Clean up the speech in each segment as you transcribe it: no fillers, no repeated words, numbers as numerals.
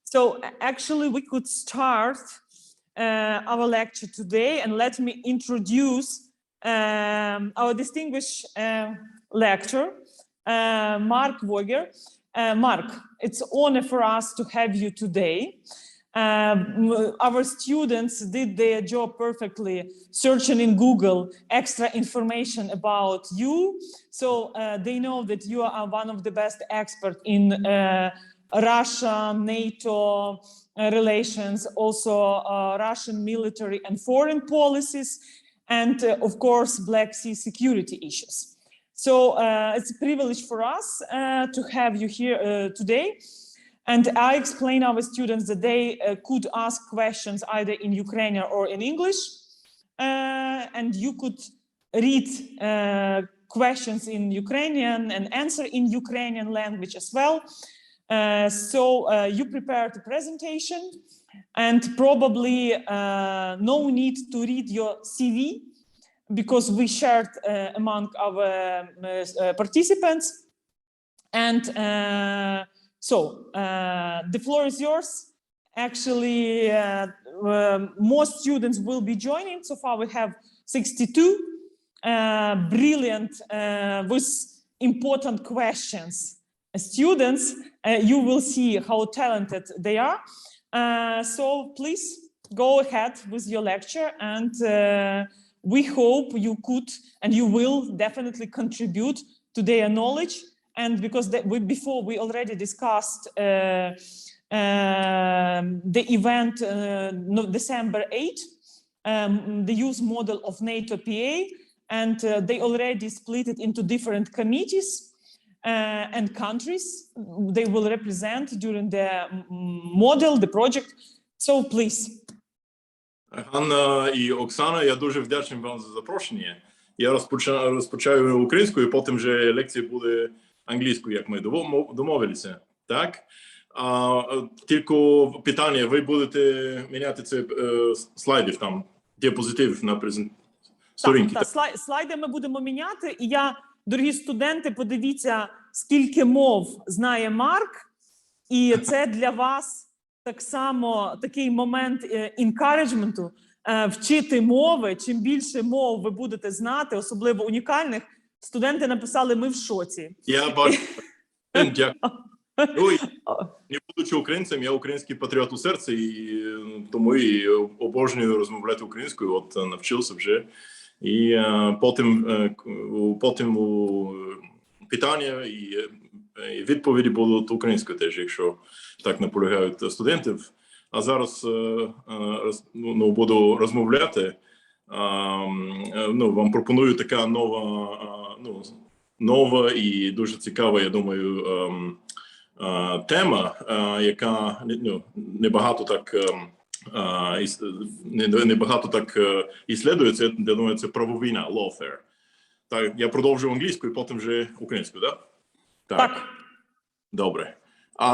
So actually we could start our lecture today, and let me introduce our distinguished lecturer, Mark Vojger. Mark, it's an honor for us to have you today. Our students did their job perfectly, searching in Google extra information about you. So they know that you are one of the best experts in Russia, NATO relations, also Russian military and foreign policies, and of course, Black Sea security issues. So it's a privilege for us to have you here today. And I explain our students that they could ask questions either in Ukrainian or in English. And you could read questions in Ukrainian and answer in Ukrainian language as well. So you prepared a presentation, and probably no need to read your CV, because we shared among our participants. And so the floor is yours. Actually, more students will be joining. So far we have 62 brilliant with important questions students. You will see how talented they are. So please go ahead with your lecture, and we hope you could and you will definitely contribute to their knowledge. And because before we already discussed the event December 8, the youth model of NATO PA, and they already split it into different committees and countries they will represent during the model, the project. So please. Ганна і Оксана, я дуже вдячний вам за запрошення. Я розпочаю українською, потім вже лекція буде англійською, як ми домовилися. Так? Тільки питання, ви будете міняти це слайдів, там, діапозитив на сторінці. Так, слайди ми будемо міняти. І я, дорогі студенти, подивіться, скільки мов знає Марк. І це для вас так само такий момент інкареджменту, вчити мови. Чим більше мов ви будете знати, особливо унікальних, студенти написали, ми в шоці. Я бачу. Дякую. Ну, не будучи українцем, я український патріот у серці, і тому і обожнюю розмовляти українською, от навчився вже. І потім питання і відповіді будуть українською теж, якщо так наполягають студентів. А зараз буду розмовляти. Вам пропоную така нова і дуже цікава, я думаю, тема, яка небагато так іслідується. Я думаю, це правовина, lawfare. Так, я продовжую англійською, потім вже українською, да? Так? Добре.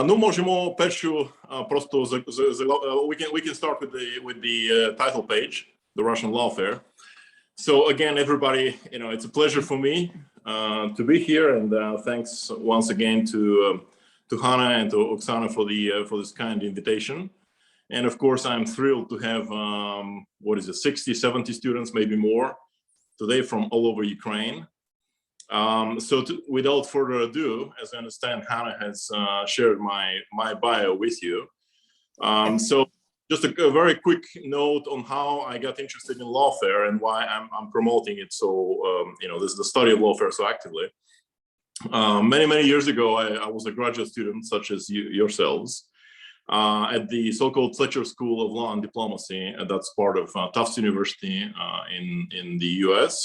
Можемо першу просто we can start with the title page, the Russian lawfare. So again, everybody, it's a pleasure for me to be here, and thanks once again to Hannah and to Oksana for this kind invitation. And of course, I'm thrilled to have 60, 70 students, maybe more, today from all over Ukraine. Without further ado, as I understand, Hannah has shared my bio with you. So just a very quick note on how I got interested in lawfare and why I'm promoting it so, this is the study of lawfare so actively. Many years ago, I was a graduate student, such as yourselves, at the so-called Fletcher School of Law and Diplomacy, and that's part of Tufts University in the US.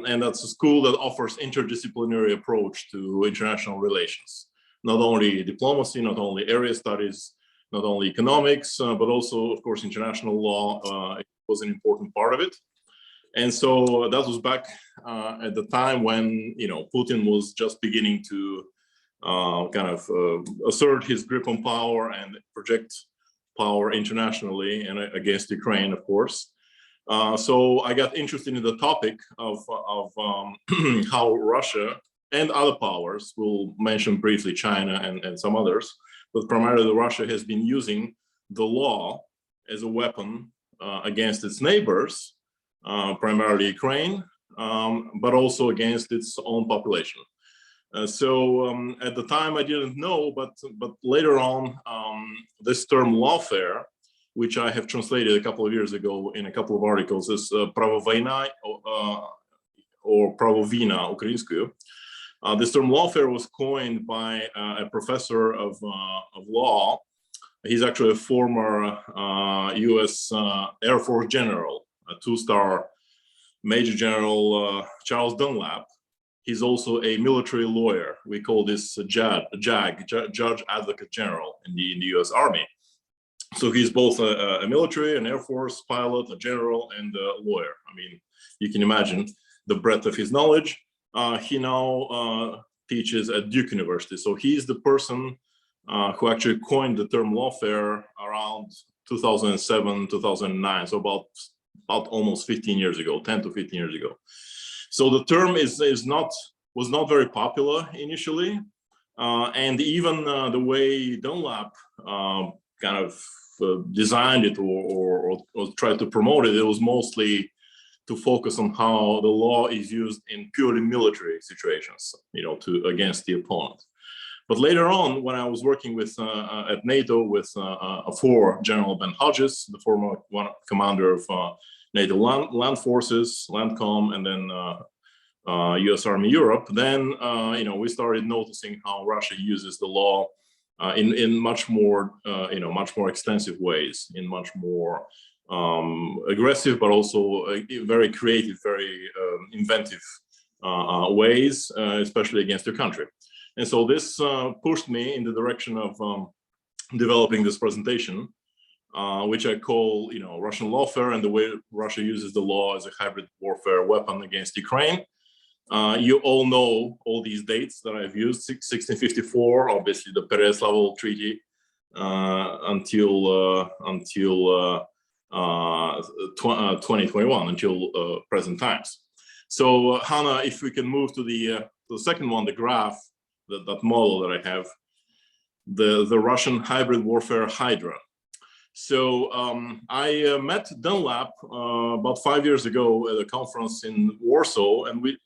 And that's a school that offers interdisciplinary approach to international relations. Not only diplomacy, not only area studies, not only economics, but also, of course, international law was an important part of it. And so that was back at the time when, Putin was just beginning to assert his grip on power and project power internationally and against Ukraine, of course. So I got interested in the topic of how Russia and other powers, we'll mention briefly China and some others, but primarily Russia has been using the law as a weapon against its neighbors, primarily Ukraine, but also against its own population. So at the time I didn't know, but later on, this term lawfare, which I have translated a couple of years ago in a couple of articles, is правовійна or правовійна українською. This term lawfare was coined by a professor of law. He's actually a former U.S. Air Force general, a two-star Major General Charles Dunlap. He's also a military lawyer. We call this Judge Advocate General in the U.S. Army. So he's both a military, an Air Force pilot, a general, and a lawyer. I mean, you can imagine the breadth of his knowledge. He now teaches at Duke University. So he's the person who actually coined the term lawfare around 2007, 2009. So about almost 15 years ago, 10 to 15 years ago. So the term was not very popular initially, and even the way Dunlap kind of designed it or tried to promote it, it was mostly to focus on how the law is used in purely military situations, against the opponent. But later on, when I was working with at NATO with for General Ben Hodges, the former commander of NATO land forces, Landcom, and then U.S. Army Europe, then we started noticing how Russia uses the law in much more much more extensive ways, in much more aggressive, but also very creative, very inventive ways, especially against your country. And so this pushed me in the direction of developing this presentation, which I call, Russian lawfare and the way Russia uses the law as a hybrid warfare weapon against Ukraine. You all know all these dates that I've used: 1654, obviously the Perez-Level Treaty, until 2021, until present times. So Hannah, if we can move to the second one, the graph, that model that I have, the Russian hybrid warfare Hydra. So I met Dunlap about 5 years ago at a conference in Warsaw, and we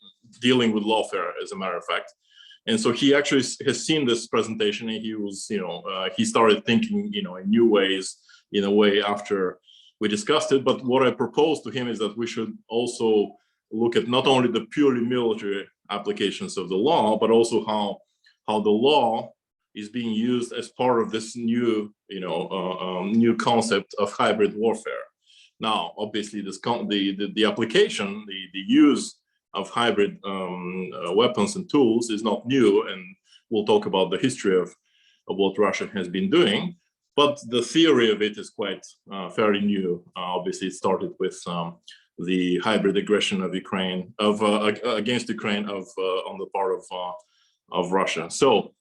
dealing with lawfare, as a matter of fact. And so he actually has seen this presentation, and he was, he started thinking, in new ways, in a way, after we discussed it. But what I proposed to him is that we should also look at not only the purely military applications of the law, but also how the law is being used as part of this new, new concept of hybrid warfare. Now, obviously, the application, the use of hybrid weapons and tools is not new, and we'll talk about the history of what Russia has been doing. But the theory of it is quite fairly new. Obviously, it started with the hybrid aggression of Ukraine, against Ukraine, on the part of Russia. So,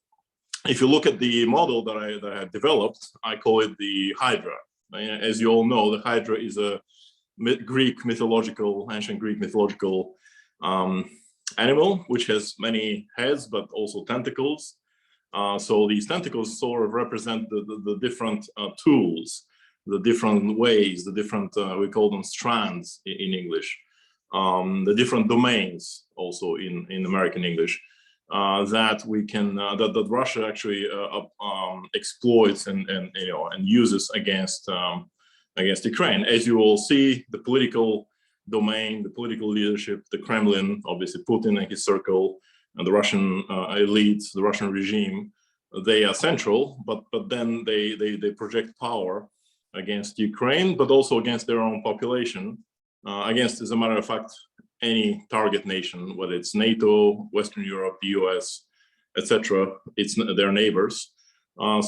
if you look at the model that I have developed, I call it the Hydra. As you all know, the Hydra is a ancient Greek mythological animal, which has many heads, but also tentacles. So these tentacles sort of represent the different tools, the different ways, the different, we call them strands in English, the different domains also in American English, that we can, that Russia actually exploits and uses against Ukraine. As you all see, the political domain, the political leadership, the Kremlin, obviously Putin and his circle, and the Russian elites, the Russian regime, they are central, but then they project power against Ukraine, but also against their own population, against, as a matter of fact, any target nation, whether it's NATO, Western Europe, the US, etc. It's their neighbors.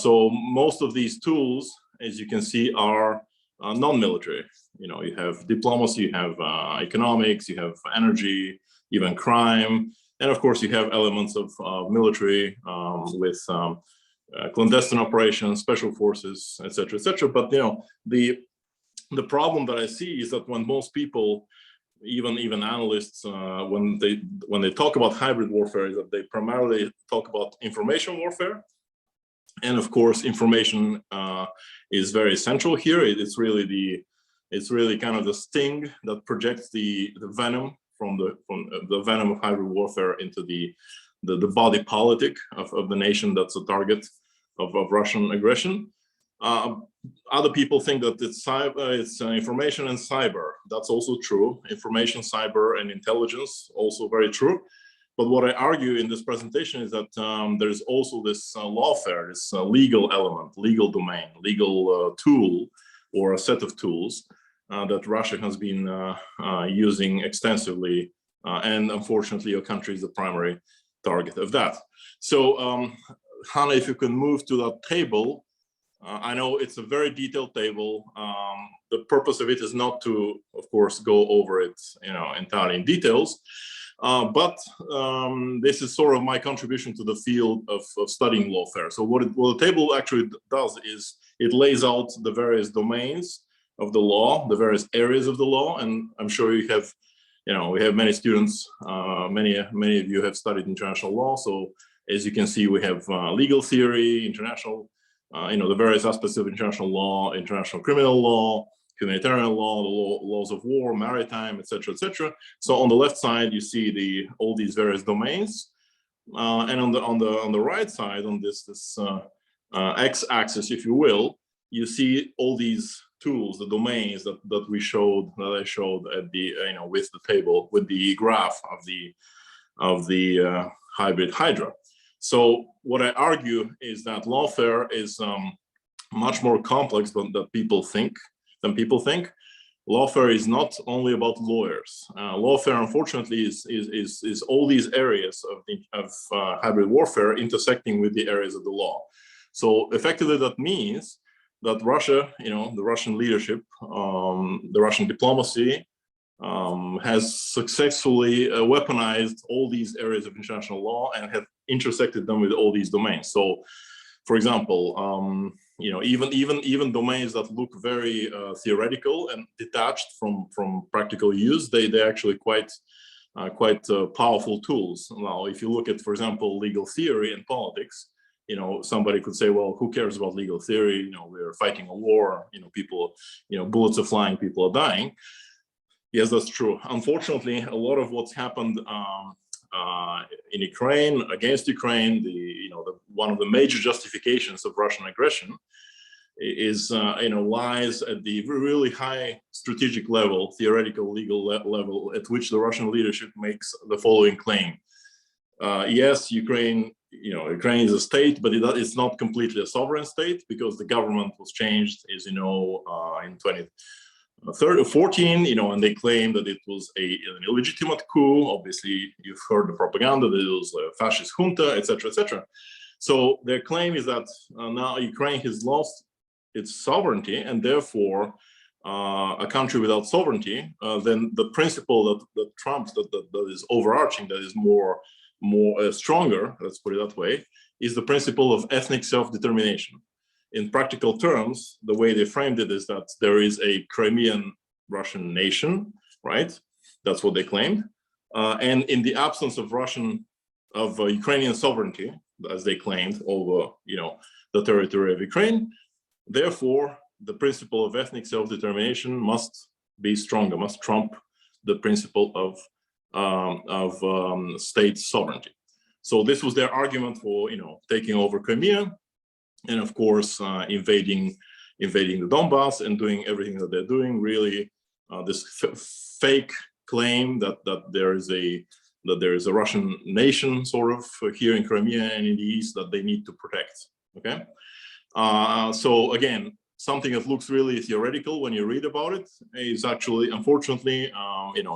So most of these tools, as you can see, are non-military. You have diplomacy, you have economics, you have energy, even crime, and of course you have elements of military with clandestine operations, special forces, etc., etc. But the problem that I see is that when most people even analysts, when they talk about hybrid warfare, is that they primarily talk about information warfare. And of course, information is very central here. It's really kind of the sting that projects the venom from the venom of hybrid warfare into the body politic of the nation that's a target of Russian aggression. Other people think that it's information and cyber. That's also true. Information, cyber, and intelligence, also very true. But what I argue in this presentation is that there's also this lawfare, this legal element, legal domain, legal tool, or a set of tools that Russia has been using extensively. And unfortunately, your country is the primary target of that. So, Hanna, if you can move to that table. I know it's a very detailed table. The purpose of it is not to, of course, go over it, entirely in details, but this is sort of my contribution to the field of studying lawfare. So what the table actually does is it lays out the various domains of the law, the various areas of the law, and I'm sure you have, we have many students, many of you have studied international law. So as you can see, we have legal theory, international. The various aspects of international law, international criminal law, humanitarian law, the laws of war, maritime, etc., etc. So on the left side, you see all these various domains, and on the right side, on this x-axis, if you will, you see all these tools, the domains that I showed at the with the table, with the graph of the hybrid hydra. So what I argue is that lawfare is much more complex than people think. Lawfare is not only about lawyers. Lawfare, unfortunately, is all these areas of hybrid warfare intersecting with the areas of the law. So effectively, that means that Russia, the Russian leadership, the Russian diplomacy, has successfully weaponized all these areas of international law and have intersected them with all these domains. So, for example, even domains that look very theoretical and detached from practical use, they're actually quite powerful tools. Now, if you look at, for example, legal theory and politics, somebody could say, well, who cares about legal theory? We're fighting a war. People, bullets are flying, people are dying. Yes, that's true. Unfortunately, a lot of what's happened in Ukraine, against Ukraine, one of the major justifications of Russian aggression is, lies at the really high strategic level, theoretical, legal level, at which the Russian leadership makes the following claim. Yes, Ukraine is a state, but it's not completely a sovereign state because the government was changed, as you know, in 2014, and they claim that it was an illegitimate coup. Obviously, you've heard the propaganda that it was a fascist junta, etc., etc. So their claim is that now Ukraine has lost its sovereignty, and therefore, a country without sovereignty, then the principle that trumps, that is overarching, that is more stronger, let's put it that way, is the principle of ethnic self-determination. In practical terms, the way they framed it is that there is a Crimean Russian nation, right? That's what they claimed. And in the absence of Ukrainian sovereignty, as they claimed, over the territory of Ukraine, therefore the principle of ethnic self-determination must be stronger, must trump the principle of state sovereignty. So this was their argument for taking over Crimea. And of course, invading the Donbass and doing everything that they're doing. Really, this fake claim that there is a Russian nation sort of here in Crimea and in the east that they need to protect. Okay, so again, something that looks really theoretical when you read about it is actually, unfortunately,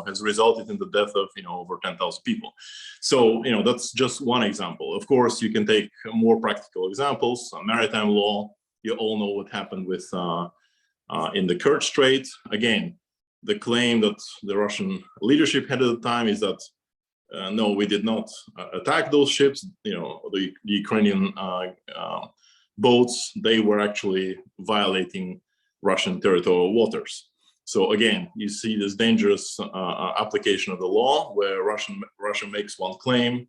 has resulted in the death of over 10,000 people. So that's just one example. Of course, you can take more practical examples. Maritime law. You all know what happened with in the Kerch Strait. Again, the claim that the Russian leadership had at the time is that no, we did not attack those ships. The Ukrainian boats, they were actually violating Russian territorial waters. So again, you see this dangerous application of the law where Russia makes one claim.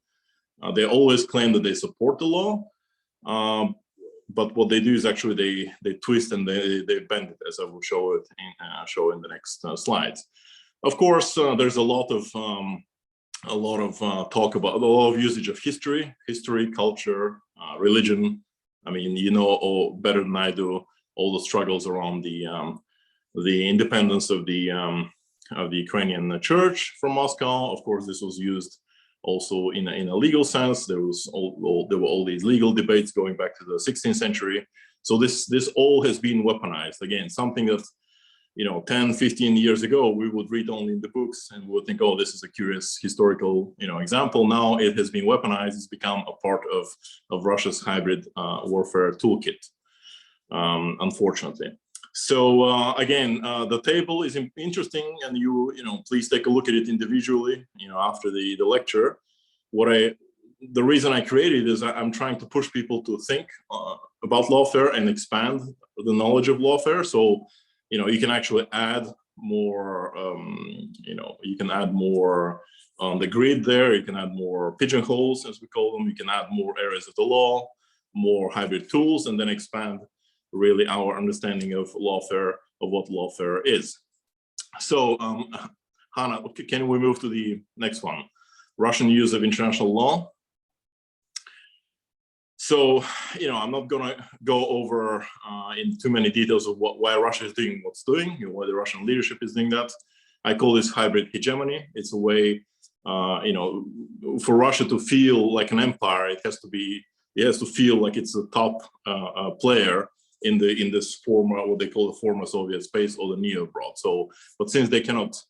They always claim that they support the law, but what they do is actually they twist and they bend it, as I will show in the next slides. Of course, there's a lot of talk about a lot of usage of history, culture, religion. I mean, you know all better than I do all the struggles around the independence of the Ukrainian church from Moscow. Of course, this was used also in a legal sense. There were all these legal debates going back to the 16th century. So this all has been weaponized. Again, something that, you know, 10, 15 years ago, we would read only in the books and we would think, oh, this is a curious historical, you know, example. Now it has been weaponized. It's become a part of Russia's hybrid warfare toolkit, unfortunately. So again, the table is interesting, and you know, please take a look at it individually, you know, after the lecture. The reason I created is I'm trying to push people to think about lawfare and expand the knowledge of lawfare. So, you know, you can actually add more, you know, you can add more on the grid there. You can add more pigeonholes, as we call them. You can add more areas of the law, more hybrid tools, and then expand really our understanding of lawfare, of what lawfare is. So, Hannah, can we move to the next one? Russian use of international law. So, you know, I'm not gonna go over in too many details of why Russia is doing what's doing, you know, why the Russian leadership is doing that. I call this hybrid hegemony. It's a way, you know, for Russia to feel like an empire, it has to feel like it's a top player in this former, what they call the former Soviet space, or the neo-abroad. So, but since they cannot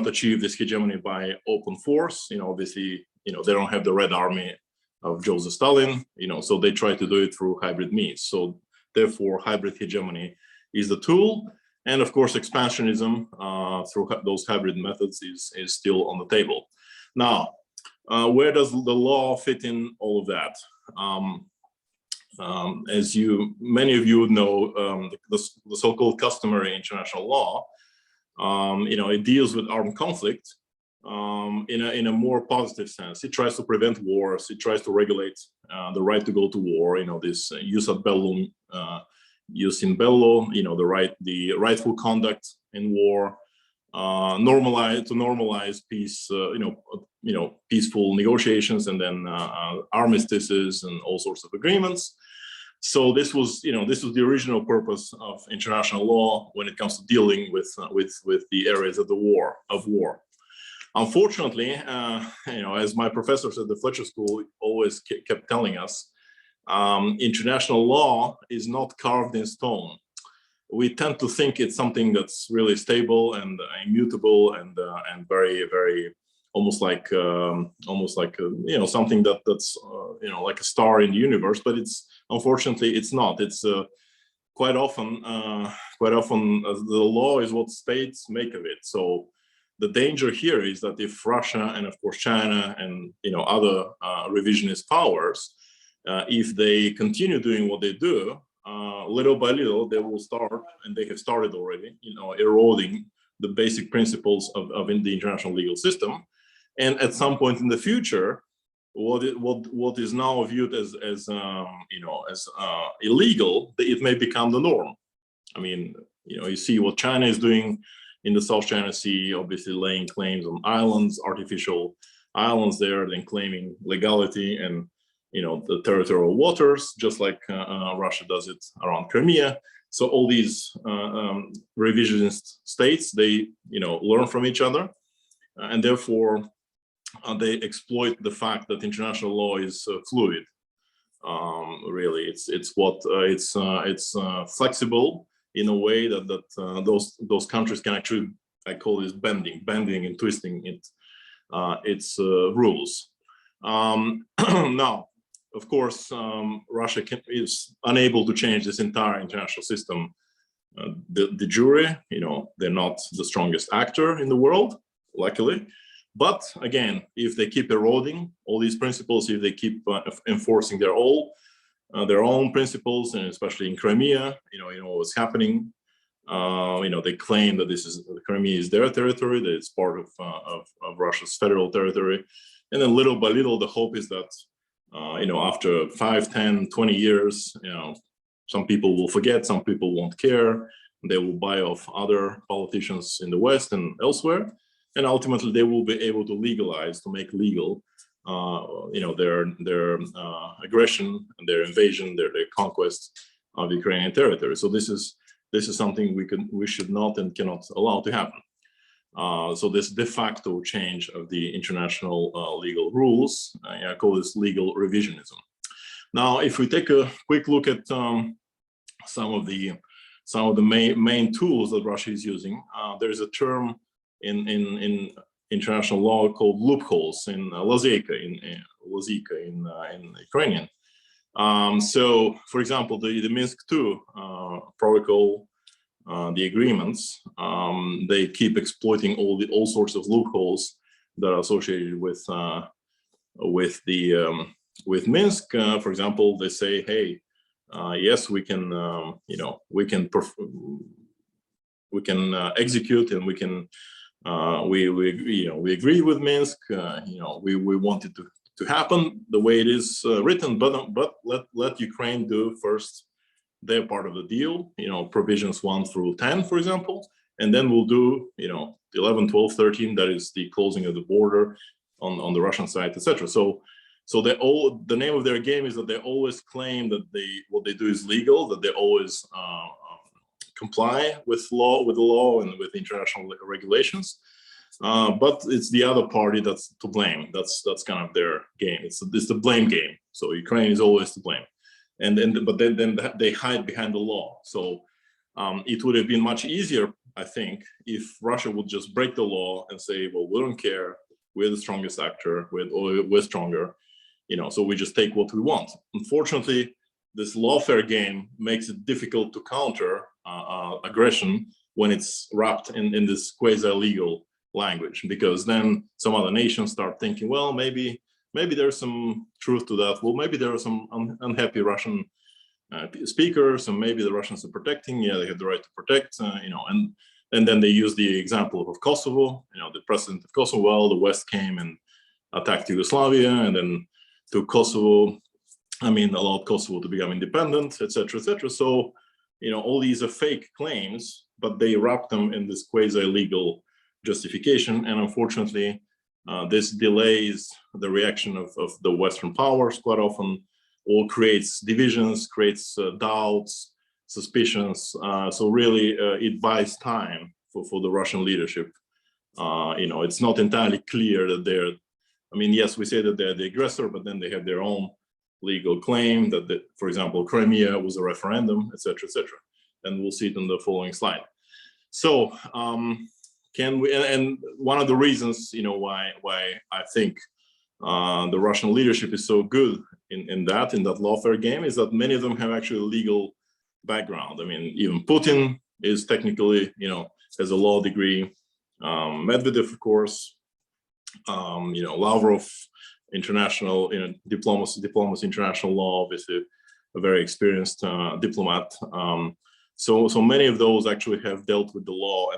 achieve this hegemony by open force, you know, obviously, you know, they don't have the Red Army of Joseph Stalin, you know, so they try to do it through hybrid means. So therefore, hybrid hegemony is the tool, and of course, expansionism through those hybrid methods is still on the table. Now, where does the law fit in all of that? As many of you would know, the so-called customary international law, you know, it deals with armed conflict in a more positive sense. It tries to prevent wars. It tries to regulate the right to go to war. You know, this jus ad bellum, jus in bello. You know, the rightful conduct in war. Normalize peace. You know, peaceful negotiations, and then armistices and all sorts of agreements. So this was the original purpose of international law when it comes to dealing with the areas of war. Unfortunately, you know, as my professors at the Fletcher School always kept telling us, international law is not carved in stone. We tend to think it's something that's really stable and immutable and very, very almost like you know, something that's you know, like a star in the universe. But unfortunately it's not. It's quite often the law is what states make of it. So the danger here is that if Russia and of course China and, you know, other revisionist powers, if they continue doing what they do, little by little they will start, and they have started already, you know, eroding the basic principles of the international legal system. And at some point in the future, what is now viewed as you know, as illegal, it may become the norm. I mean, you know, you see what China is doing in the South China Sea, obviously laying claims on islands, artificial islands there, then claiming legality and, you know, the territorial waters, just like Russia does it around Crimea. So all these revisionist states, they, you know, learn from each other, and therefore they exploit the fact that international law is fluid. Really, it's flexible in a way that those countries can actually, I call this bending and twisting its rules. Now, of course, Russia is unable to change this entire international system. The jury, you know, they're not the strongest actor in the world, luckily. But again, if they keep eroding all these principles, if they keep enforcing their own principles, and especially in Crimea, you know what's happening. They claim that Crimea is their territory, that it's part of Russia's federal territory. And then little by little, the hope is that, after 5, 10, 20 years, some people will forget, some people won't care. They will buy off other politicians in the West and elsewhere. And ultimately, they will be able to make legal, their aggression, their invasion, their conquest of Ukrainian territory. So this is something we should not and cannot allow to happen. So this de facto change of the international legal rules, I call this legal revisionism. Now, if we take a quick look at some of the main tools that Russia is using, there is a term in international law called loopholes, in лазейка in Ukrainian. So, for example, the Minsk II protocol, the agreements, they keep exploiting all sorts of loopholes that are associated with Minsk. For example, they say, hey, yes, we can execute, and we can we agree with Minsk. We want it to happen the way it is written, but let Ukraine do first their part of the deal, provisions 1 through 10, for example, and then we'll do 11, 12, 13, that is the closing of the border on the Russian side, etc. So the name of their game is that they always claim that what they do is legal, that they always comply with the law and with international regulations, but it's the other party that's to blame. That's kind of their game. It's the blame game. So Ukraine is always to blame, but then they hide behind the law. So it would have been much easier, I think, if Russia would just break the law and say, well, we don't care. We're the strongest actor. We're stronger. So we just take what we want. Unfortunately, this lawfare game makes it difficult to counter aggression when it's wrapped in this quasi-legal language, because then some other nations start thinking, well, maybe there's some truth to that. Well, maybe there are some unhappy Russian speakers, and maybe the Russians are protecting. Yeah, they have the right to protect. And then they use the example of Kosovo. The president of Kosovo. Well, the West came and attacked Yugoslavia, and then took Kosovo. Allowed Kosovo to become independent, etc., etc. So, all these are fake claims, but they wrap them in this quasi-legal justification. And unfortunately, this delays the reaction of the Western powers quite often, or creates divisions, creates doubts, suspicions. So really, it buys time for the Russian leadership. It's not entirely clear that they're, yes, we say that they're the aggressor, but then they have their own legal claim that, for example, Crimea was a referendum, etc., etc. And we'll see it on the following slide. So, and one of the reasons, why I think the Russian leadership is so good in that lawfare game is that many of them have actually legal background. Even Putin is technically, has a law degree. Medvedev, of course, Lavrov, international, diplomacy, international law, obviously a very experienced diplomat. So many of those actually have dealt with the law,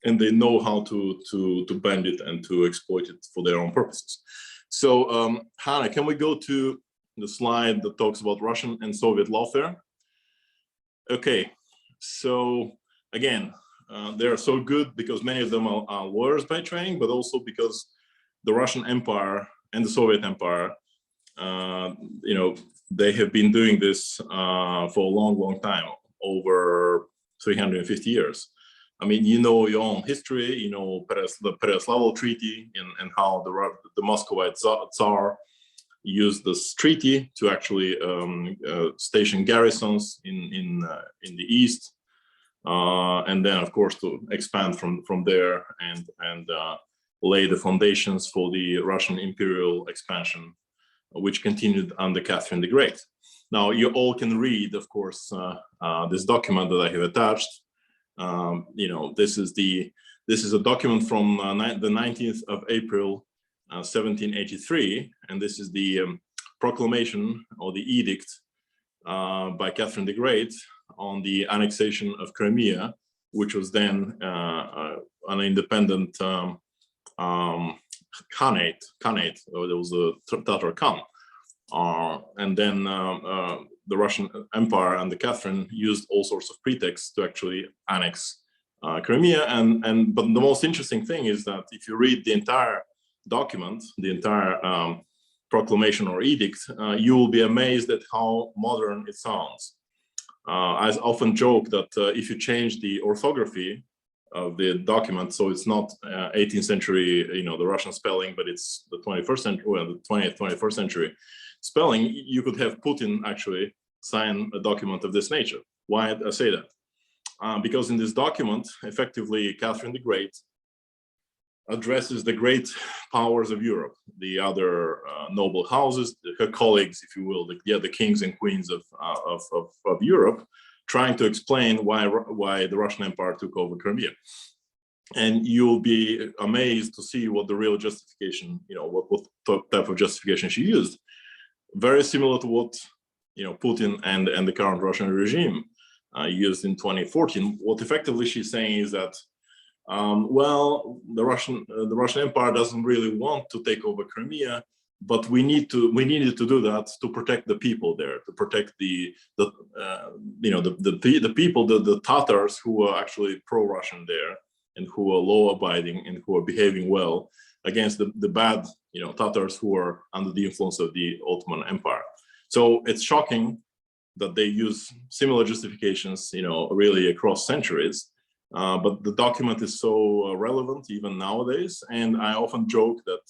and they know how to bend it and to exploit it for their own purposes. So Hannah, can we go to the slide that talks about Russian and Soviet lawfare? Okay, so again, they're so good because many of them are lawyers by training, but also because the Russian Empire and the Soviet Empire, they have been doing this for a long, long time, over 350 years. Your own history, the Pereslavl Treaty and how the Muscovite Tsar used this treaty to actually station garrisons in the east, and then, of course, to expand from there and lay the foundations for the Russian imperial expansion, which continued under Catherine the Great. Now, you all can read, of course, this document that I have attached. This is a document from the 19th of April, 1783, and this is the proclamation or the edict by Catherine the Great on the annexation of Crimea which was then an independent Khanate. There was a Tatar Khan. And then the Russian Empire under Catherine used all sorts of pretexts to actually annex Crimea. But the most interesting thing is that if you read the entire document, the entire proclamation or edict, you will be amazed at how modern it sounds. I often joke that if you change the orthography of the document, so it's not 18th century, the Russian spelling, but it's the 21st century, well, the 20th, 21st century spelling, you could have Putin actually sign a document of this nature. Why I say that? Because in this document, effectively, Catherine the Great addresses the great powers of Europe, the other noble houses, her colleagues, if you will, the kings and queens of Europe, trying to explain why the Russian Empire took over Crimea. And you'll be amazed to see what the real justification, what type of justification she used. Very similar to what Putin and the current Russian regime used in 2014. What effectively she's saying is that well, the Russian Empire doesn't really want to take over Crimea, but we needed to do that to protect the people there, to protect the people, the Tatars who are actually pro-Russian there and who are law-abiding and who are behaving well against the bad Tatars who are under the influence of the Ottoman Empire. So it's shocking that they use similar justifications, really across centuries. But the document is so relevant even nowadays, and I often joke that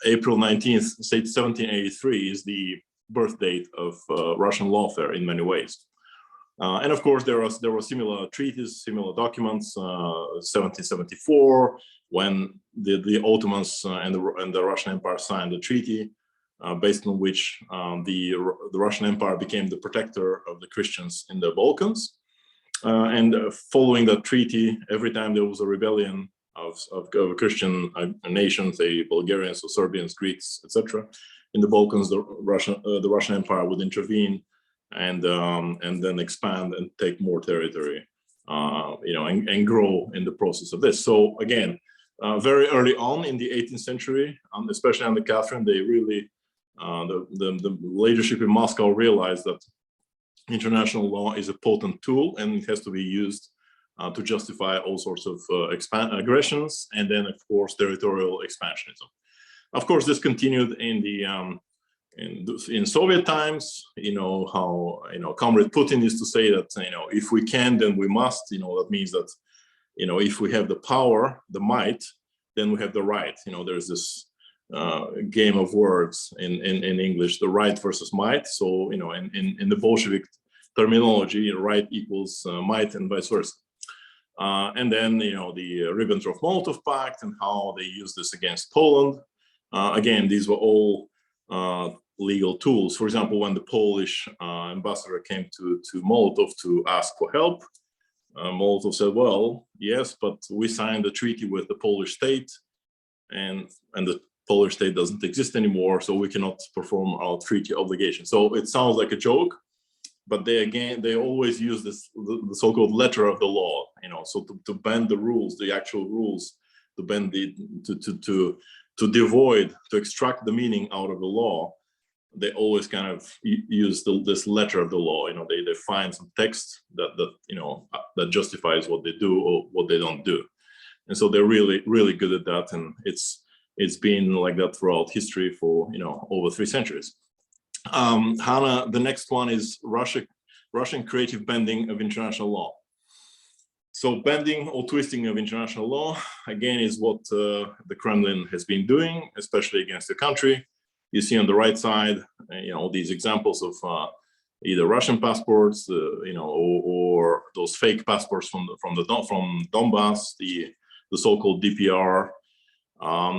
April 19th, 1783 is the birth date of Russian lawfare in many ways. And of course, there were similar treaties, similar documents. 1774, when the Ottomans and the Russian Empire signed a treaty, based on which the Russian Empire became the protector of the Christians in the Balkans. And following that treaty, every time there was a rebellion of Christian nations, say Bulgarians or Serbians, Greeks, etc., in the Balkans, the Russian Empire would intervene and then expand and take more territory, and grow in the process of this. So again, very early on in the 18th century, especially under Catherine, they really the leadership in Moscow realized that international law is a potent tool and it has to be used to justify all sorts of aggressions and then, of course, territorial expansionism. Of course, this continued in the in Soviet times. How Comrade Putin used to say that if we can, then we must. That means that if we have the power, the might, then we have the right. There's this game of words in English, the right versus might. So in the Bolshevik terminology, right equals might and vice versa. And then the Ribbentrop-Molotov Pact and how they used this against Poland. Again, these were all legal tools. For example, when the Polish ambassador came to Molotov to ask for help, Molotov said, well, yes, but we signed a treaty with the Polish state, and the Polish state doesn't exist anymore, so we cannot perform our treaty obligation. So it sounds like a joke, but they always use the so-called letter of the law, so to bend the rules, the actual rules, to bend to devoid, to extract the meaning out of the law. They always kind of use this letter of the law. They find some text that justifies what they do or what they don't do, and so they're really, really good at that. And it's been like that throughout history for over 3 centuries. Hannah, the next one is Russian creative bending of international law. So bending or twisting of international law, again, is what the Kremlin has been doing, especially against the country. You see on the right side, these examples of either Russian passports, or those fake passports from Donbass, the so-called DPR.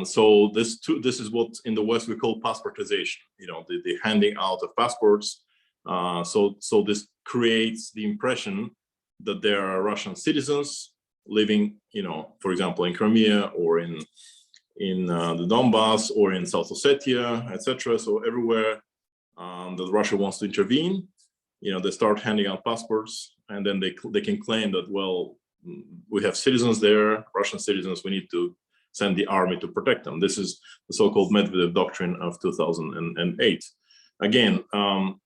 So this is what in the West we call passportization. The handing out of passports. So this creates the impression that there are Russian citizens living, for example, in Crimea or in the Donbass or in South Ossetia, etc. So everywhere that Russia wants to intervene, they start handing out passports, and then they can claim that, well, we have citizens there, Russian citizens, we need to send the army to protect them. This is the so-called Medvedev doctrine of 2008. Again,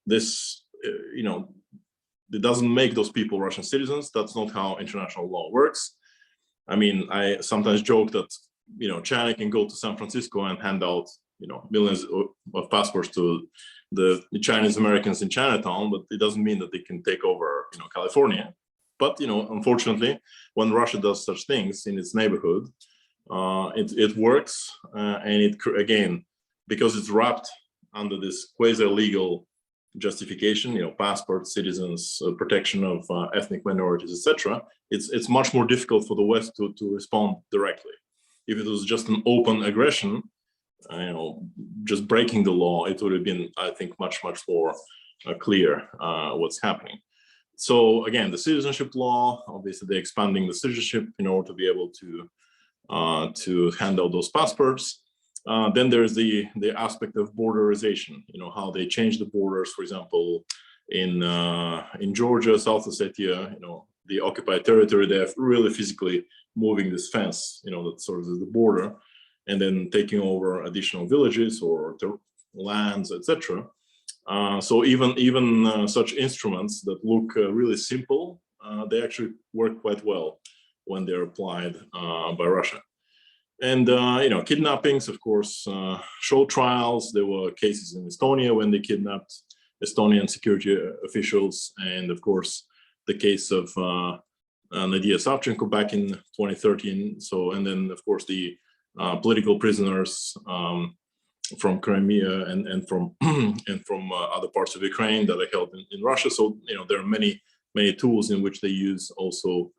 this, it doesn't make those people Russian citizens. That's not how international law works. I mean, I sometimes joke that, China can go to San Francisco and hand out, millions of passports to the Chinese Americans in Chinatown, but it doesn't mean that they can take over, California. But, unfortunately, when Russia does such things in its neighborhood, it works, and it, again, because it's wrapped under this quasi-legal justification, passports, citizens, protection of ethnic minorities, etc. It's much more difficult for the West to respond directly. If it was just an open aggression, just breaking the law, it would have been, I think, much more clear what's happening. So again, the citizenship law, obviously they're expanding the citizenship in order to be able to hand out those passports. Then there's the aspect of borderization, how they change the borders. For example, in Georgia, South Ossetia, the occupied territory, they're really physically moving this fence, that sort of is the border, and then taking over additional villages or lands, etc. So even such instruments that look really simple, they actually work quite well when they're applied by Russia. And kidnappings, of course, show trials. There were cases in Estonia when they kidnapped Estonian security officials, and of course the case of Nadia Savchenko back in 2013. So, and then of course the political prisoners from Crimea and from other parts of Ukraine that are held in Russia. So there are many tools in which they use. Also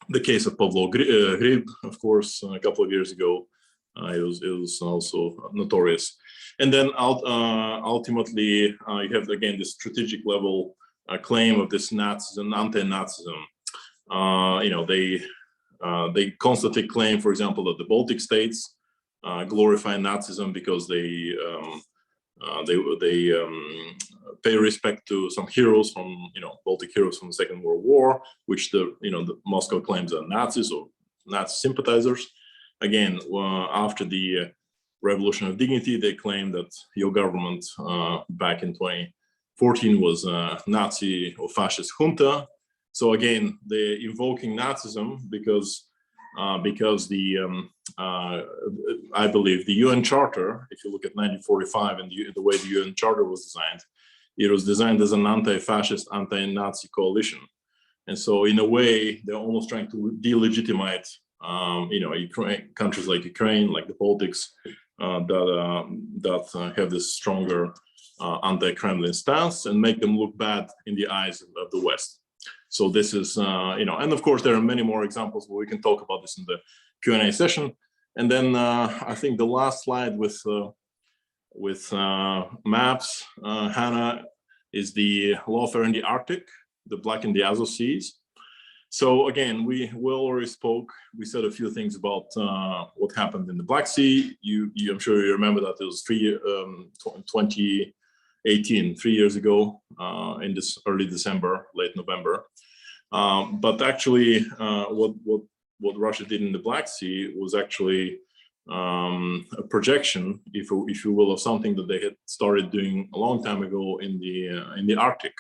the case of Pavlo Grib, of course, a couple of years ago, it was also notorious. And then ultimately you have again this strategic level claim of this Nazism, anti-Nazism. They constantly claim, for example, that the Baltic states glorify Nazism because they pay respect to some heroes from Baltic heroes from the Second World War, which the Moscow claims are Nazis or Nazi sympathizers. Again, after the Revolution of Dignity, they claim that your government back in 2014 was a Nazi or fascist junta. So again, they're invoking Nazism because the I believe the UN Charter, if you look at 1945 and the way the UN Charter was designed, it was designed as an anti-fascist, anti-Nazi coalition. And so in a way, they're almost trying to delegitimize, countries like Ukraine, like the Baltics, that have this stronger anti-Kremlin stance and make them look bad in the eyes of the West. So this is, and of course, there are many more examples, but we can talk about this in the Q&A session. And then I think the last slide with maps, Hannah, is the lawfare in the Arctic, the Black and the Azov Seas. So again, we already spoke. We said a few things about what happened in the Black Sea. I'm sure you remember that it was 2018, 3 years ago, in this early December, late November. But actually, what Russia did in the Black Sea was actually a projection, if you will, of something that they had started doing a long time ago in the Arctic.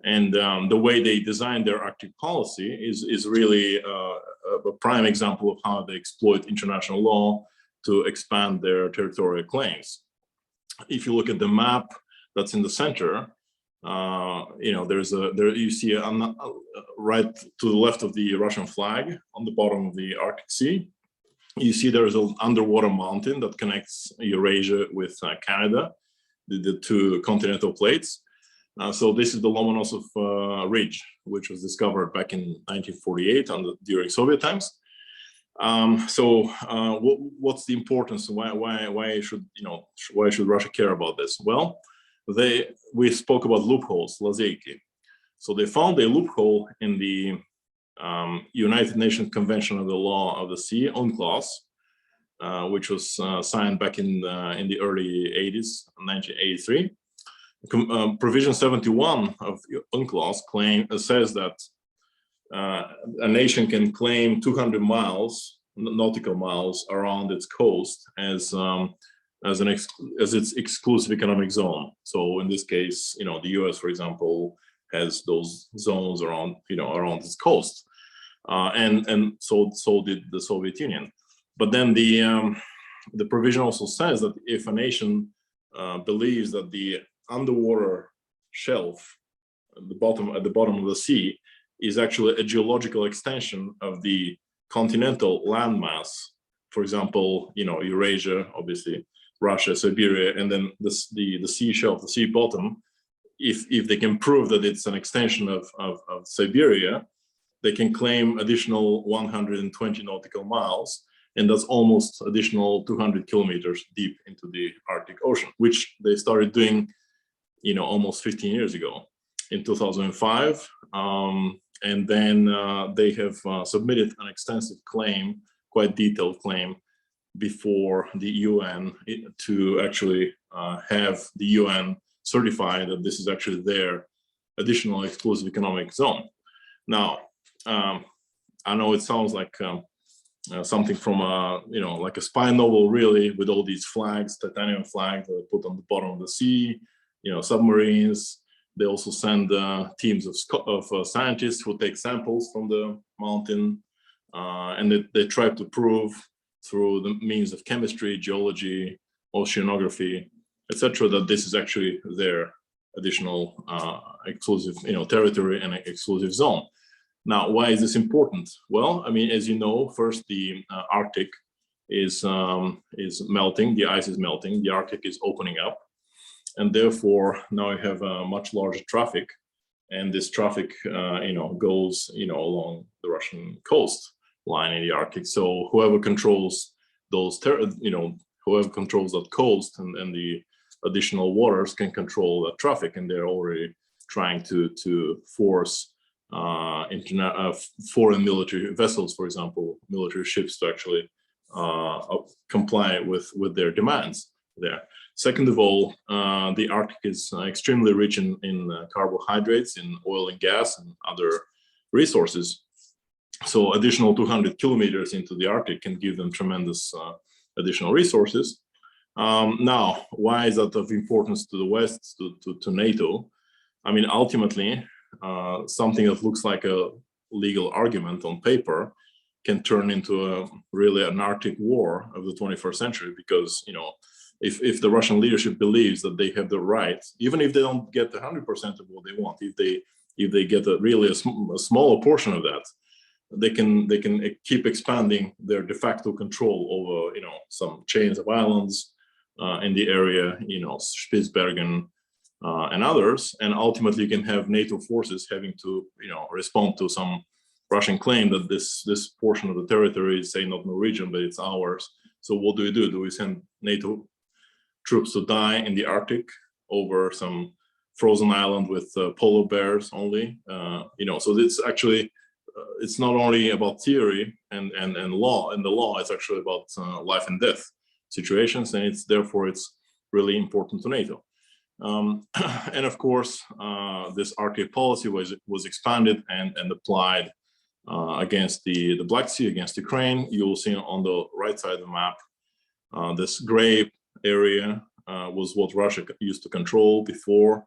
And the way they designed their Arctic policy is really a prime example of how they exploit international law to expand their territorial claims. If you look at the map that's in the center, you see right to the left of the Russian flag on the bottom of the Arctic Sea. You see there's an underwater mountain that connects Eurasia with Canada, the two continental plates. So this is the Lomonosov Ridge, which was discovered back in 1948 during Soviet times. What's the importance? Why should Russia care about this? Well, we spoke about loopholes, лазейки. So they found a loophole in the United Nations Convention on the Law of the Sea, UNCLOS, which was signed back in the early 80s, 1983. Provision 71 of UNCLOS says that a nation can claim 200 miles, nautical miles, around its coast as its exclusive economic zone. So in this case, the U.S., for example, has those zones around, around its coast, and so did the Soviet Union. But then the provision also says that if a nation believes that the underwater shelf at the bottom of the sea is actually a geological extension of the continental landmass, for example, Eurasia, obviously, Russia, Siberia, and then the sea shelf, the sea bottom, if they can prove that it's an extension of Siberia, they can claim additional 120 nautical miles, and that's almost additional 200 kilometers deep into the Arctic Ocean, which they started doing, almost 15 years ago in 2005. And then they have submitted an extensive claim, quite detailed claim, before the UN to actually have the UN certify that this is actually their additional exclusive economic zone. Now, I know it sounds like something from like a spy novel, really, with all these flags, titanium flags that are put on the bottom of the sea, submarines. They also send teams of scientists who take samples from the mountain, and they try to prove through the means of chemistry, geology, oceanography, etc., that this is actually their additional exclusive, territory and exclusive zone. Now, why is this important? Well, I mean, as you know, first the Arctic is melting, the ice is melting, the Arctic is opening up, and therefore now you have a much larger traffic, and this traffic, goes, along the Russian coast line in the Arctic. So whoever controls those, whoever controls that coast and the additional waters can control that traffic, and they're already trying to force foreign military vessels, for example, military ships, to actually comply with their demands there. Second of all, the Arctic is extremely rich in carbohydrates, in oil and gas and other resources. So additional 200 kilometers into the Arctic can give them tremendous additional resources. Now, why is that of importance to the West, to NATO? I mean, ultimately, something that looks like a legal argument on paper can turn into really an Arctic war of the 21st century, because if the Russian leadership believes that they have the right, even if they don't get 100% of what they want, if they get a smaller portion of that, they can keep expanding their de facto control over some chains of islands in the area, Spitsbergen, and others, and ultimately you can have NATO forces having to, respond to some Russian claim that this portion of the territory is, say, not Norwegian, but it's ours. So what do? Do we send NATO troops to die in the Arctic over some frozen island with polar bears only? So it's actually, it's not only about theory and law, and the law is actually about life and death situations, and therefore it's really important to NATO. And of course, this Arctic policy was expanded and applied against the Black Sea, against Ukraine. You will see on the right side of the map, this gray area was what Russia used to control before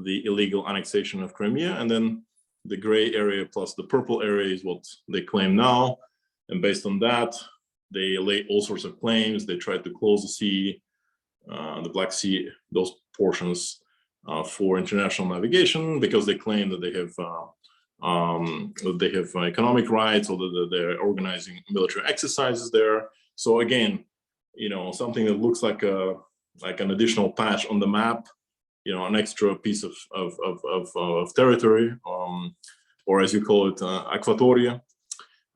the illegal annexation of Crimea, and then the gray area plus the purple area is what they claim now. And based on that, they lay all sorts of claims. They tried to close the sea, the Black Sea, those portions for international navigation, because they claim that they have economic rights, or that they're organizing military exercises there. So again, something that looks like an additional patch on the map, an extra piece of territory, or as you call it, aquatoria.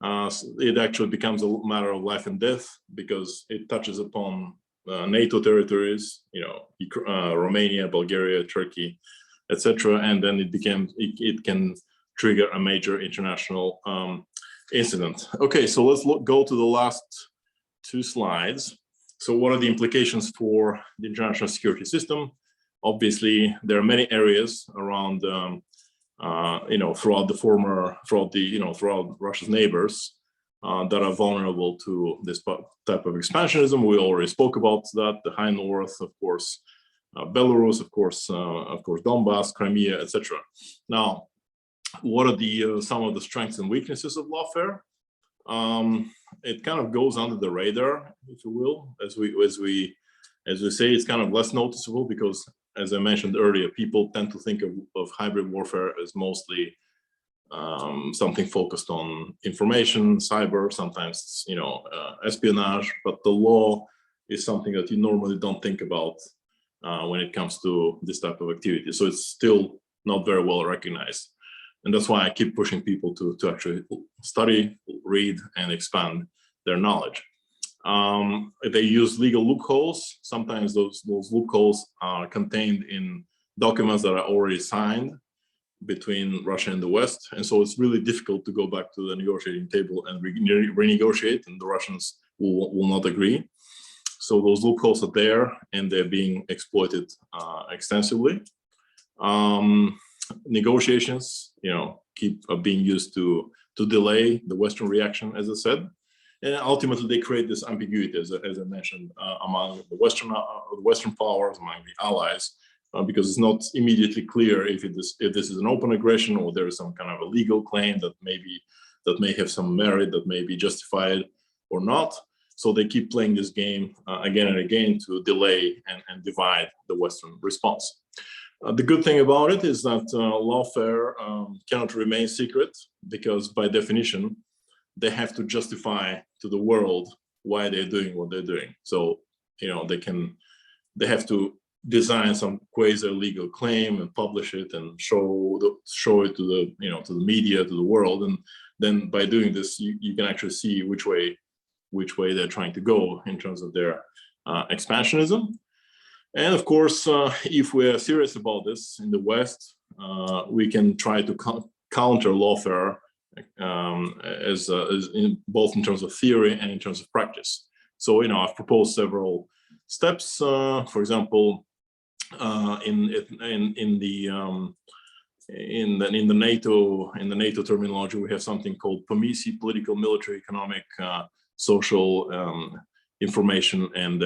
It actually becomes a matter of life and death, because it touches upon NATO territories, Romania, Bulgaria, Turkey, etc. And then it can trigger a major international incident. Okay, so let's go to the last two slides. So what are the implications for the international security system? obviously there are many areas around, throughout Russia's neighbors that are vulnerable to this type of expansionism. We already spoke about that, the high north, of course, Belarus, of course, Donbass, Crimea, etc. Now, what are some of the strengths and weaknesses of lawfare? It kind of goes under the radar, if you will, as we say, it's kind of less noticeable because, as I mentioned earlier, people tend to think of hybrid warfare as mostly something focused on information, cyber, sometimes espionage, but the law is something that you normally don't think about when it comes to this type of activity. So it's still not very well recognized. And that's why I keep pushing people to actually study, read, and expand their knowledge. They use legal loopholes. Sometimes those loopholes are contained in documents that are already signed between Russia and the West. And so it's really difficult to go back to the negotiating table and renegotiate, and the Russians will not agree. So those loopholes are there, and they're being exploited extensively. Negotiations, keep being used to delay the Western reaction, as I said, and ultimately they create this ambiguity, as I mentioned, among the Western powers, among the allies, because it's not immediately clear if this is an open aggression or there is some kind of a legal claim that may have some merit, that may be justified or not. So they keep playing this game again and again to delay and divide the Western response. The good thing about it is that lawfare cannot remain secret, because by definition, they have to justify to the world why they're doing what they're doing. So, they have to design some quasi-legal claim and publish it and show it to the, to the media, to the world. And then by doing this, you can actually see which way they're trying to go in terms of their expansionism. And of course, if we're serious about this in the West, we can try to counter lawfare both in terms of theory and in terms of practice. So, I've proposed several steps. For example, in the NATO terminology, we have something called POMISI, political, military, economic, social, information, and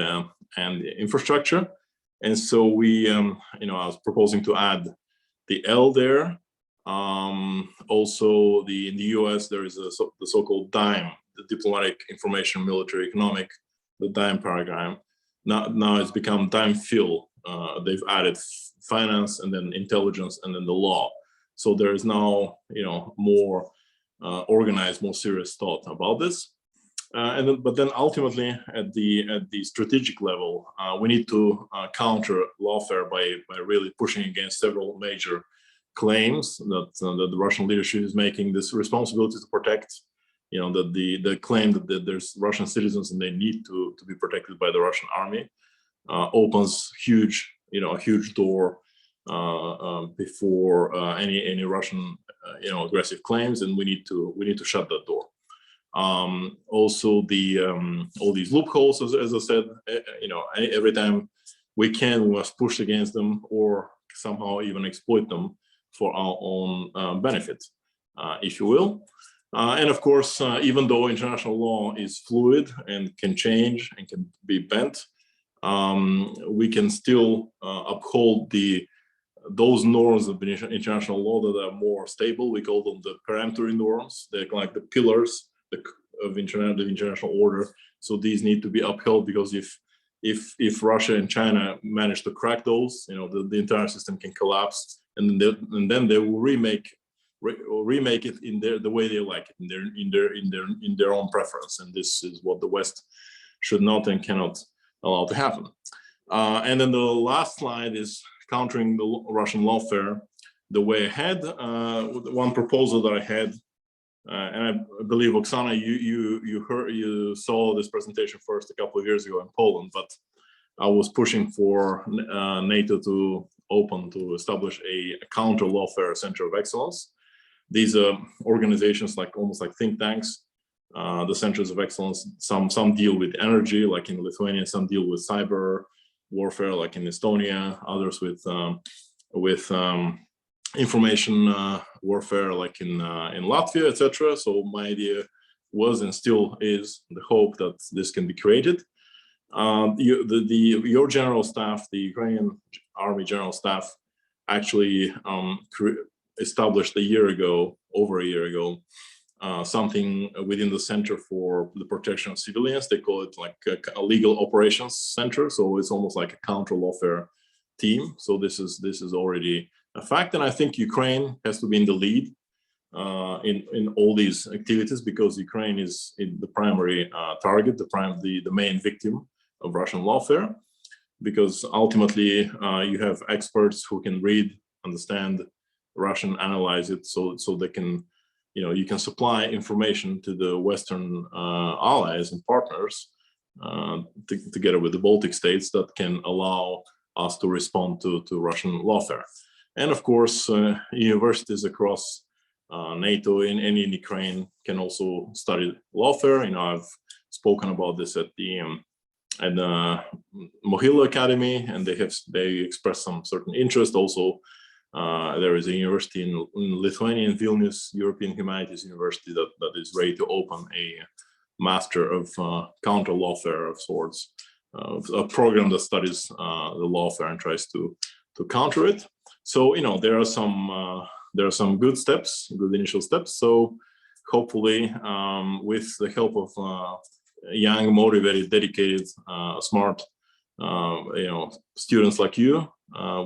infrastructure. And so I was proposing to add the L there. Also, in the US, there is the so-called DIME, the diplomatic, information, military, economic, the DIME paradigm. Now it's become DIME-FIL. They've added finance and then intelligence and then the law. So there is now, more organized, more serious thought about this. But then ultimately at the strategic level, we need to counter lawfare by really pushing against several major claims that the Russian leadership is making. This responsibility to protect, that the claim that there's Russian citizens and they need to be protected by the Russian army opens a huge door before any Russian aggressive claims, and we need to shut that door. Also, all these loopholes, as I said, every time we must push against them or somehow even exploit them for our own benefit, if you will. And of course, even though international law is fluid and can change and can be bent, we can still uphold those norms of international law that are more stable. We call them the peremptory norms. They're like the pillars of the international order. So these need to be upheld, because if Russia and China manage to crack those, the entire system can collapse, and then they will remake it in the way they like it, in their own preference. And this is what the West should not and cannot allow to happen. And then the last slide is countering the Russian lawfare the way ahead. One proposal that I had, and I believe, Oksana, you saw this presentation first a couple of years ago in Poland, but I was pushing for NATO to establish a counter lawfare center of excellence. These are organizations almost like think tanks. The centers of excellence, some deal with energy, like in Lithuania, some deal with cyber, warfare, like in Estonia, others with information warfare, like in Latvia, etc. So my idea was and still is the hope that this can be created. Your general staff, the Ukrainian Army General Staff, actually established over a year ago, something within the Center for the Protection of Civilians. They call it like a legal operations center. So it's almost like a counter lawfare team. So this is already a fact, and I think Ukraine has to be in the lead in all these activities, because Ukraine is the primary target, the main victim of Russian lawfare, because ultimately you have experts who can read, understand Russian, analyze it, so they can, you can supply information to the Western allies and partners together with the Baltic states that can allow us to respond to Russian lawfare. And of course, universities across NATO and in Ukraine can also study lawfare. I've spoken about this at the Mohyla Academy, and they expressed some certain interest. Also, there is a university in Lithuania, in Vilnius, European Humanities University, that is ready to open a master of counter lawfare of sorts, a program that studies the lawfare and tries to counter it. So there are some good initial steps. So hopefully, with the help of young, motivated, dedicated, smart, students like you,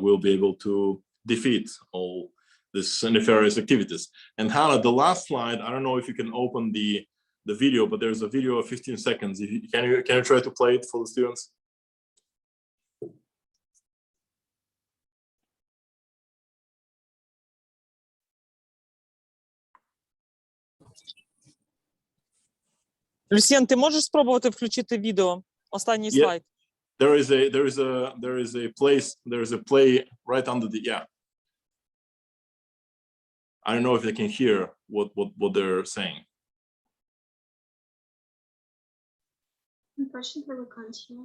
we'll be able to defeat all these nefarious activities. And Hannah, the last slide, I don't know if you can open the video, but there's a video of 15 seconds. Can you try to play it for the students? Люсьєн, ти можеш спробувати включити відео? Останній слайд. There is a play right under the, I don't know if they can hear what they're saying. Unfortunately, we can't hear.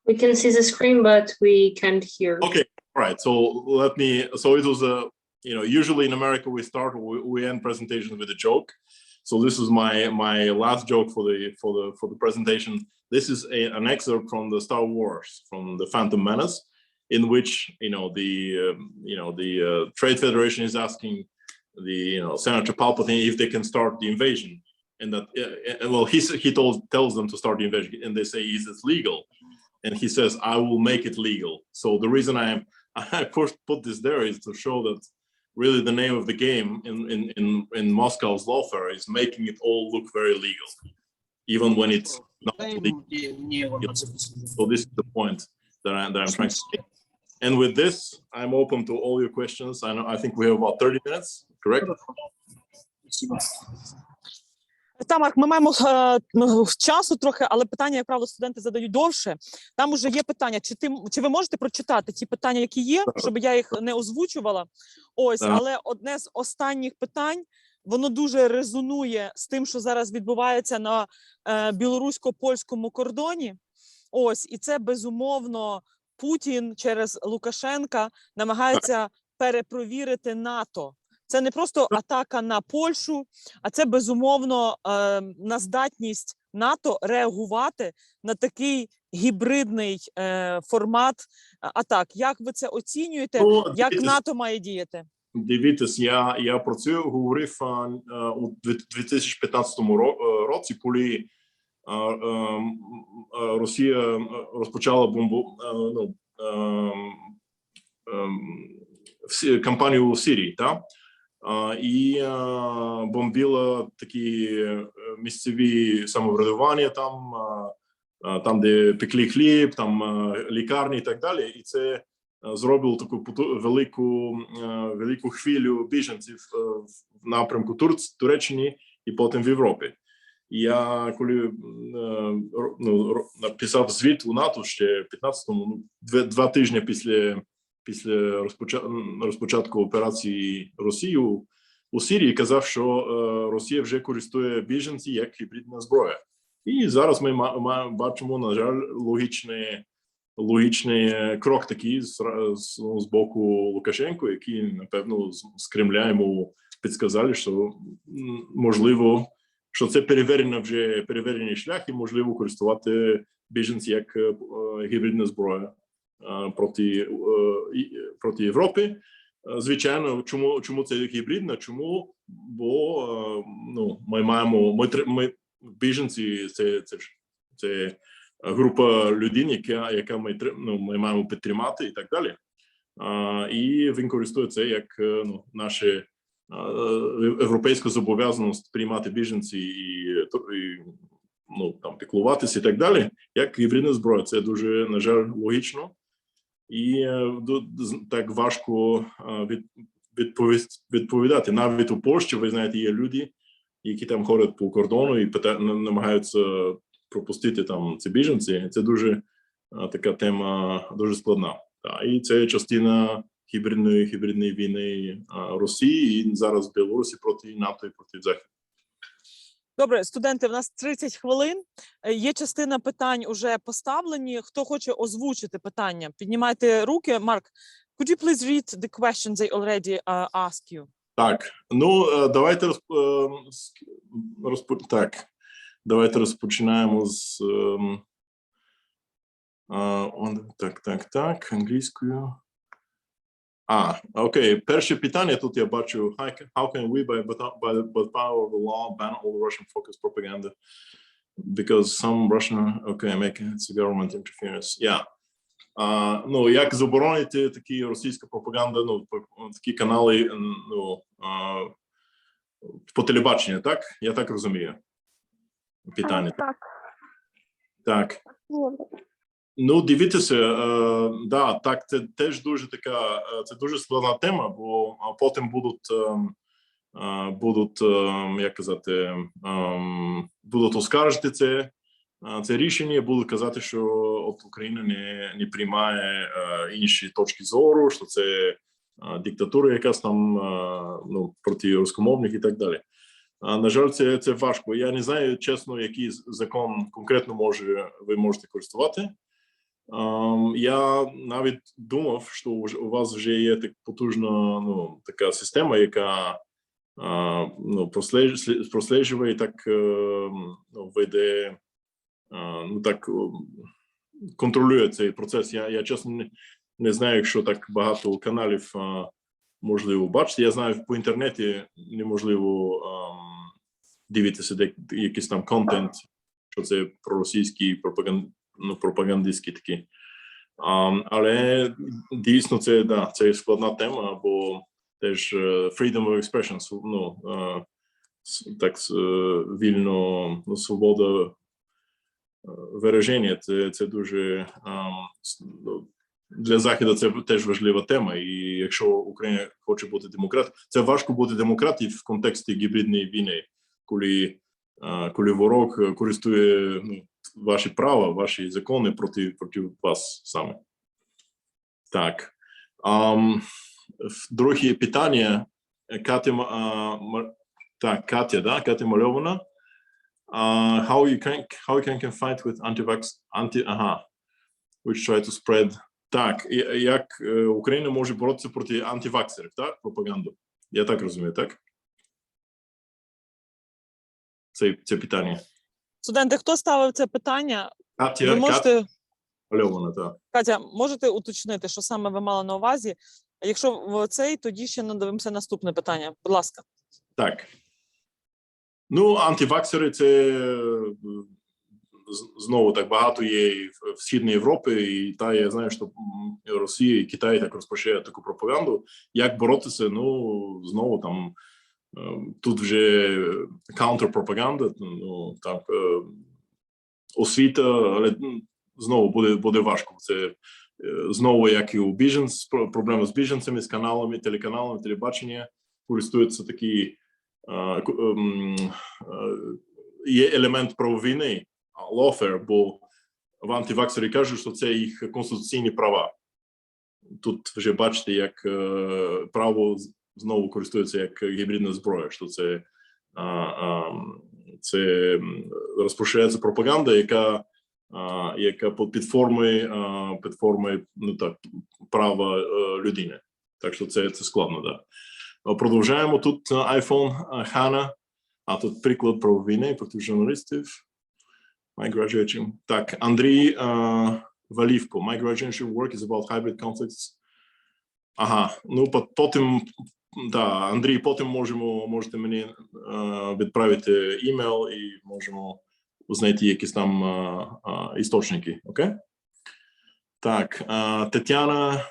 We can see the screen, but we can't hear. Okay, all right. So it was usually in America we end presentations with a joke. So this is my last joke for the presentation. This is an excerpt from the Star Wars, from the Phantom Menace, in which the Trade Federation is asking the Senator Palpatine if they can start the invasion, and that he tells them to start the invasion, and they say, "Is it legal?" And he says, "I will make it legal." So the reason I put this there is to show that really the name of the game in Moscow's lawfare is making it all look very legal, even when it's not legal. So this is the point that I'm trying to make. And with this, I'm open to all your questions. I think we have about 30 minutes, correct? Марк, ми маємо часу трохи, але питання, як правило, студенти задають довше. Там уже є питання, чи ви можете прочитати ті питання, які є, щоб я їх не озвучувала? Ось, але одне з останніх питань, воно дуже резонує з тим, що зараз відбувається на білорусько-польському кордоні. Ось, і це, безумовно, Путін через Лукашенка намагається перепровірити НАТО. Це не просто атака на Польщу, а це, безумовно, на здатність НАТО реагувати на такий гібридний формат атак. Як ви це оцінюєте? Як НАТО має діяти? Дивіться, я про це говорив у 2015 році, коли Росія розпочала кампанію у Сирії, так? І бомбила такі місцеві самоврядування там, де пекли хліб, там лікарні і так далі. І це зробило таку велику хвилю біженців в напрямку Туреччини і потім в Європі. Я коли написав звіт у НАТО ще 15-му, 2 тижні після розпочатку операції Росії у Сирії, казав, що Росія вже користує біженці як гібридна зброя. І зараз ми бачимо, на жаль, логічний крок такий з боку Лукашенко, який, напевно, з Кремля йому підсказали, що можливо, що це перевірений шлях і можливо користувати біженці як гібридна зброя проти Європи. Звичайно, чому це гібридна? Чому? Бо ми біженці це група людей, яка ми маємо підтримати і так далі. І він користує це як наше європейську зобов'язаність приймати біженці і там піклуватися і так далі, як гібридна зброя. Це дуже, на жаль, логічно. І так важко відповідати. Навіть у Польщі, ви знаєте, є люди, які там ходять по кордону і намагаються пропустити там ці біженці. Це дуже така тема, дуже складна. І це частина гібридної війни Росії і зараз Білорусі проти НАТО і проти Захисту. Добре, студенти, в нас 30 хвилин. Є частина питань уже поставлені. Хто хоче озвучити питання? Піднімайте руки. Марк, could you please read the questions they already asked you? Так, давайте розпочинаємо з англійською. Окей. Перше питання тут я бачу. How can we, by the power of the law, ban all Russian-focused propaganda? Because some Russian, make it government interference. Як заборонити такі російська пропаганда, такі канали, по телебаченню, так? Я так розумію. Питання. Так. Дивіться, так, це теж дуже така, це дуже складна тема, бо потім будуть, як казати, будуть оскаржити це рішення, будуть казати, що Україна не приймає інші точки зору, що це диктатура якась там, проти рускомовних і так далі. На жаль, це важко. Я не знаю, чесно, який закон конкретно ви можете користувати. Я навіть думав, що у вас вже є так потужна така система, яка прослежує і так веде, так контролює цей процес. Я чесно не знаю, якщо так багато каналів можливо бачити. Я знаю, по інтернеті неможливо дивитися якийсь там контент, що це проросійський пропагандистський такі. Але дійсно це складна тема, бо теж freedom of expression, так вільно, свобода вираження, це дуже для Заходу це теж важлива тема. І якщо Україна хоче бути демократом, це важко бути демократом в контексті гібридної війни, коли ворог користує ваші права, ваші закони проти вас саме. Так. Друге питання. Катя Мальована. How you can fight with which try to spread. Так, як Україна може боротися проти антиваксерів, так? Пропаганду. Я так розумію, так? Це питання. Студенти, хто ставив це питання? Катя Мальована, так. Катя, можете уточнити, що саме ви мали на увазі? Якщо тоді ще надивимося наступне питання. Будь ласка. Так. Антиваксери – це знову так багато є в Східній Європі, і я знаю, що Росія і Китай так розпочали таку пропаганду. Як боротися? Знову там тут вже контрпропаганда, так, освіта, але знову буде важко. Це знову, як і у проблеми з біженцями, з каналами, телеканалами, телебачення, користуються такі, є елемент правовійни, lawfare, бо в антиваксері кажуть, що це їх конституційні права. Тут вже бачите, як право знову користується як гібридна зброя, що це це розпоширяється пропаганда, яка під формою ну так, права людини. Так що це складно, да. Продовжаємо. Тут iPhone Хана, а тут приклад про війни проти журналістів. My graduation. Так, Андрій Валівко. My graduation work is about hybrid conflicts. Ага, ну потім, да, Андрій, потім можете мені відправити імейл і можемо знайти якісь там істочники, окей? Так, Тетяна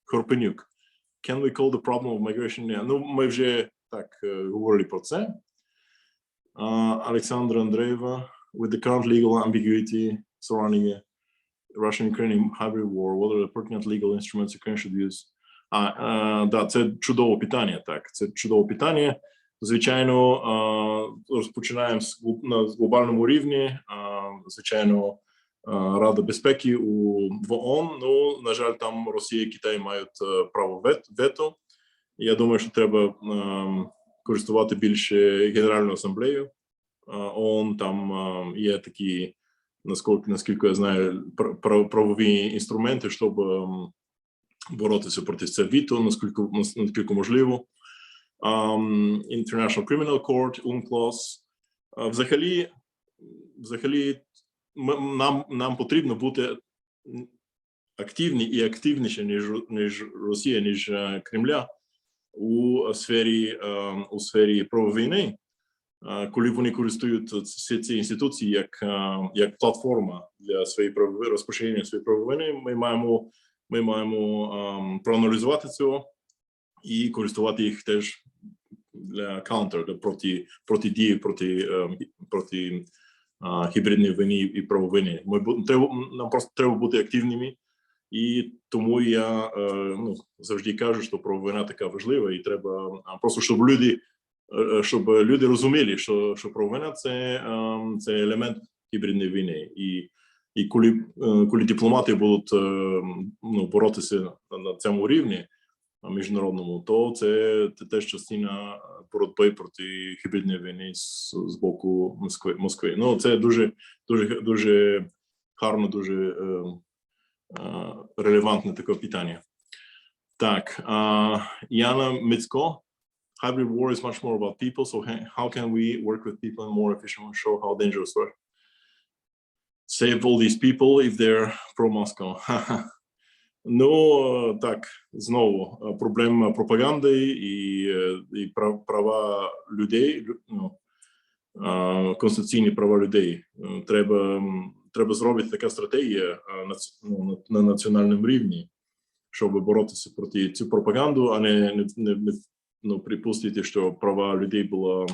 Хорпенюк. Can we call the problem of migration? Ну, ми вже так говорили про це. Олександра Андреєва. With the current legal ambiguity surrounding a Russian-Ukrainian hybrid war, what are the pertinent legal instruments Ukraine should use? Да, це чудове питання, так, це чудове питання. Звичайно, розпочинаємо на глобальному рівні, звичайно, Рада безпеки в ООН, ну, на жаль, там Росія і Китай мають право вето. Я думаю, що треба користувати більше Генеральною асамблеєю ООН, там є такі, наскільки я знаю, правові інструменти, щоб боротися проти цього вето, наскільки можливо. International Criminal Court, UNCLOS. Взагалі нам потрібно бути активні і активніше, ніж Росія, ніж Кремля у сфері права війни, коли вони користують всі ці інституції як платформа для розпоширення своєї права війни, ми маємо проаналізувати цього і користувати їх теж для counter, протидії проти гібридної війни і правовини. Нам просто треба бути активними, і тому я завжди кажу, що правовина така важлива, і треба просто, щоб люди розуміли, що правовина це елемент гібридної війни. І коли дипломати будуть боротися на цьому рівні міжнародному, то це теж частина боротьби проти гібридної війни з боку Москви. Ну, це дуже гарно, дуже релевантне таке питання. Так, Яна Мицько. Hybrid war is much more about people, so how can we work with people and more efficiently show how dangerous we're? Save all these people if they're pro-Moscow. Ну, так, знову, проблема пропаганди і права людей, конституційні права людей. Треба зробити така стратегія на національному рівні, щоб боротися проти цю пропаганду, а не припустити, що права людей було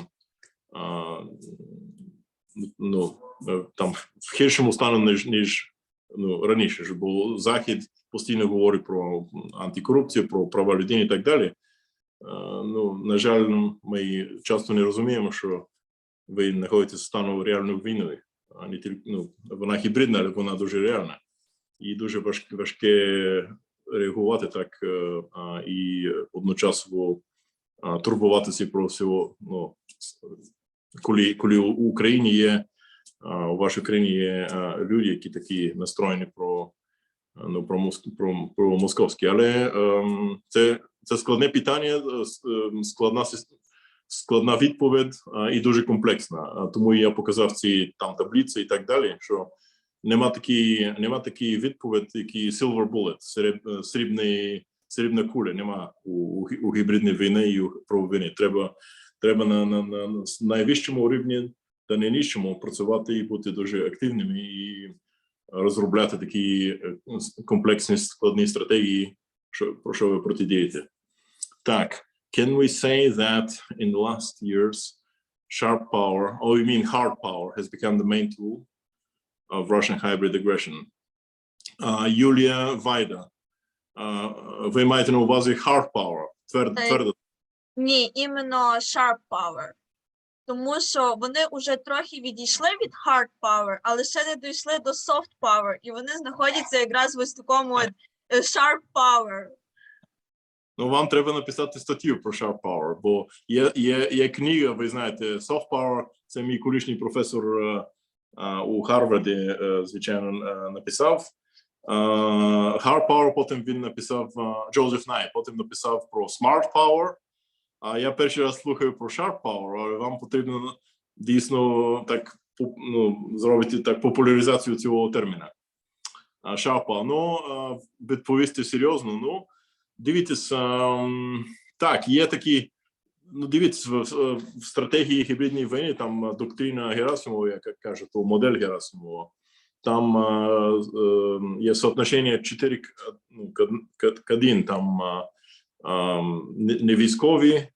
там в гіршому стані, ніж раніше, бо Захід постійно говорить про антикорупцію, про права людини і так далі. На жаль, ми часто не розуміємо, що ви знаходитесь в стану реальної війни. Вона гібридна, але вона дуже реальна. І дуже важке реагувати так і одночасно турбуватися про всього. Коли у Україні є, у вашій країні є люди, які такі настроєні про московські. Але це складне питання, складна відповідь і дуже комплексна. Тому я показав ці там таблиці і так далі, що нема такої відповідь, які silver bullet, срібна куля, нема у гібридній війні і у правовій. Треба на найвищому рівні та найнижчому працювати і бути дуже активними і розробляти такі комплексні складні стратегії, про що ви протидієте. Так, can we say that in the last years sharp power, or you mean hard power, has become the main tool of Russian hybrid aggression? Юлія Вайда, ви маєте на увазі hard power, твердо? Ні, іменно sharp power. Тому що вони вже трохи відійшли від hard power, але ще не дійшли до soft power. І вони знаходяться якраз в ось такому sharp power. Ну, вам треба написати статтю про sharp power, бо є книга, ви знаєте, soft power, це мій колишній професор у Гарварді, звичайно, написав. Hard Power, потім він написав, Джозеф Най, потім написав про Smart Power. А я перший раз слухаю про Sharp Power, але вам потрібно дійсно так, зробити так популяризацію цього терміна. Sharp Power. Ну, відповісти серйозно, дивіться, так, є такі, дивіться, в стратегії гібридної війни, там доктрина Герасимова, яка каже, то модель Герасимова, там є соотношення 4 к 1, там не військові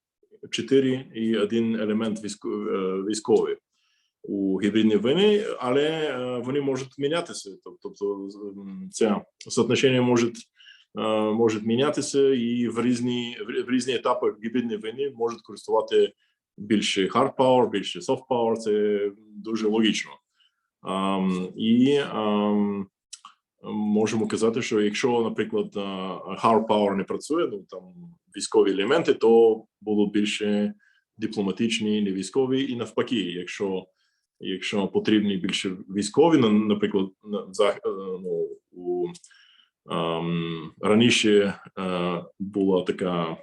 4 і 1 елемент військовий у гібридній війні, але вони можуть мінятися. Тобто це соотношення може мінятися, і в різні етапи гібридної війни можуть користувати більше hard power, більше soft power, це дуже логічно. І можемо казати, що якщо, наприклад, hard power не працює, там військові елементи, то будуть більше дипломатичні, не військові, і навпаки, якщо потрібні більше військові, наприклад, раніше була така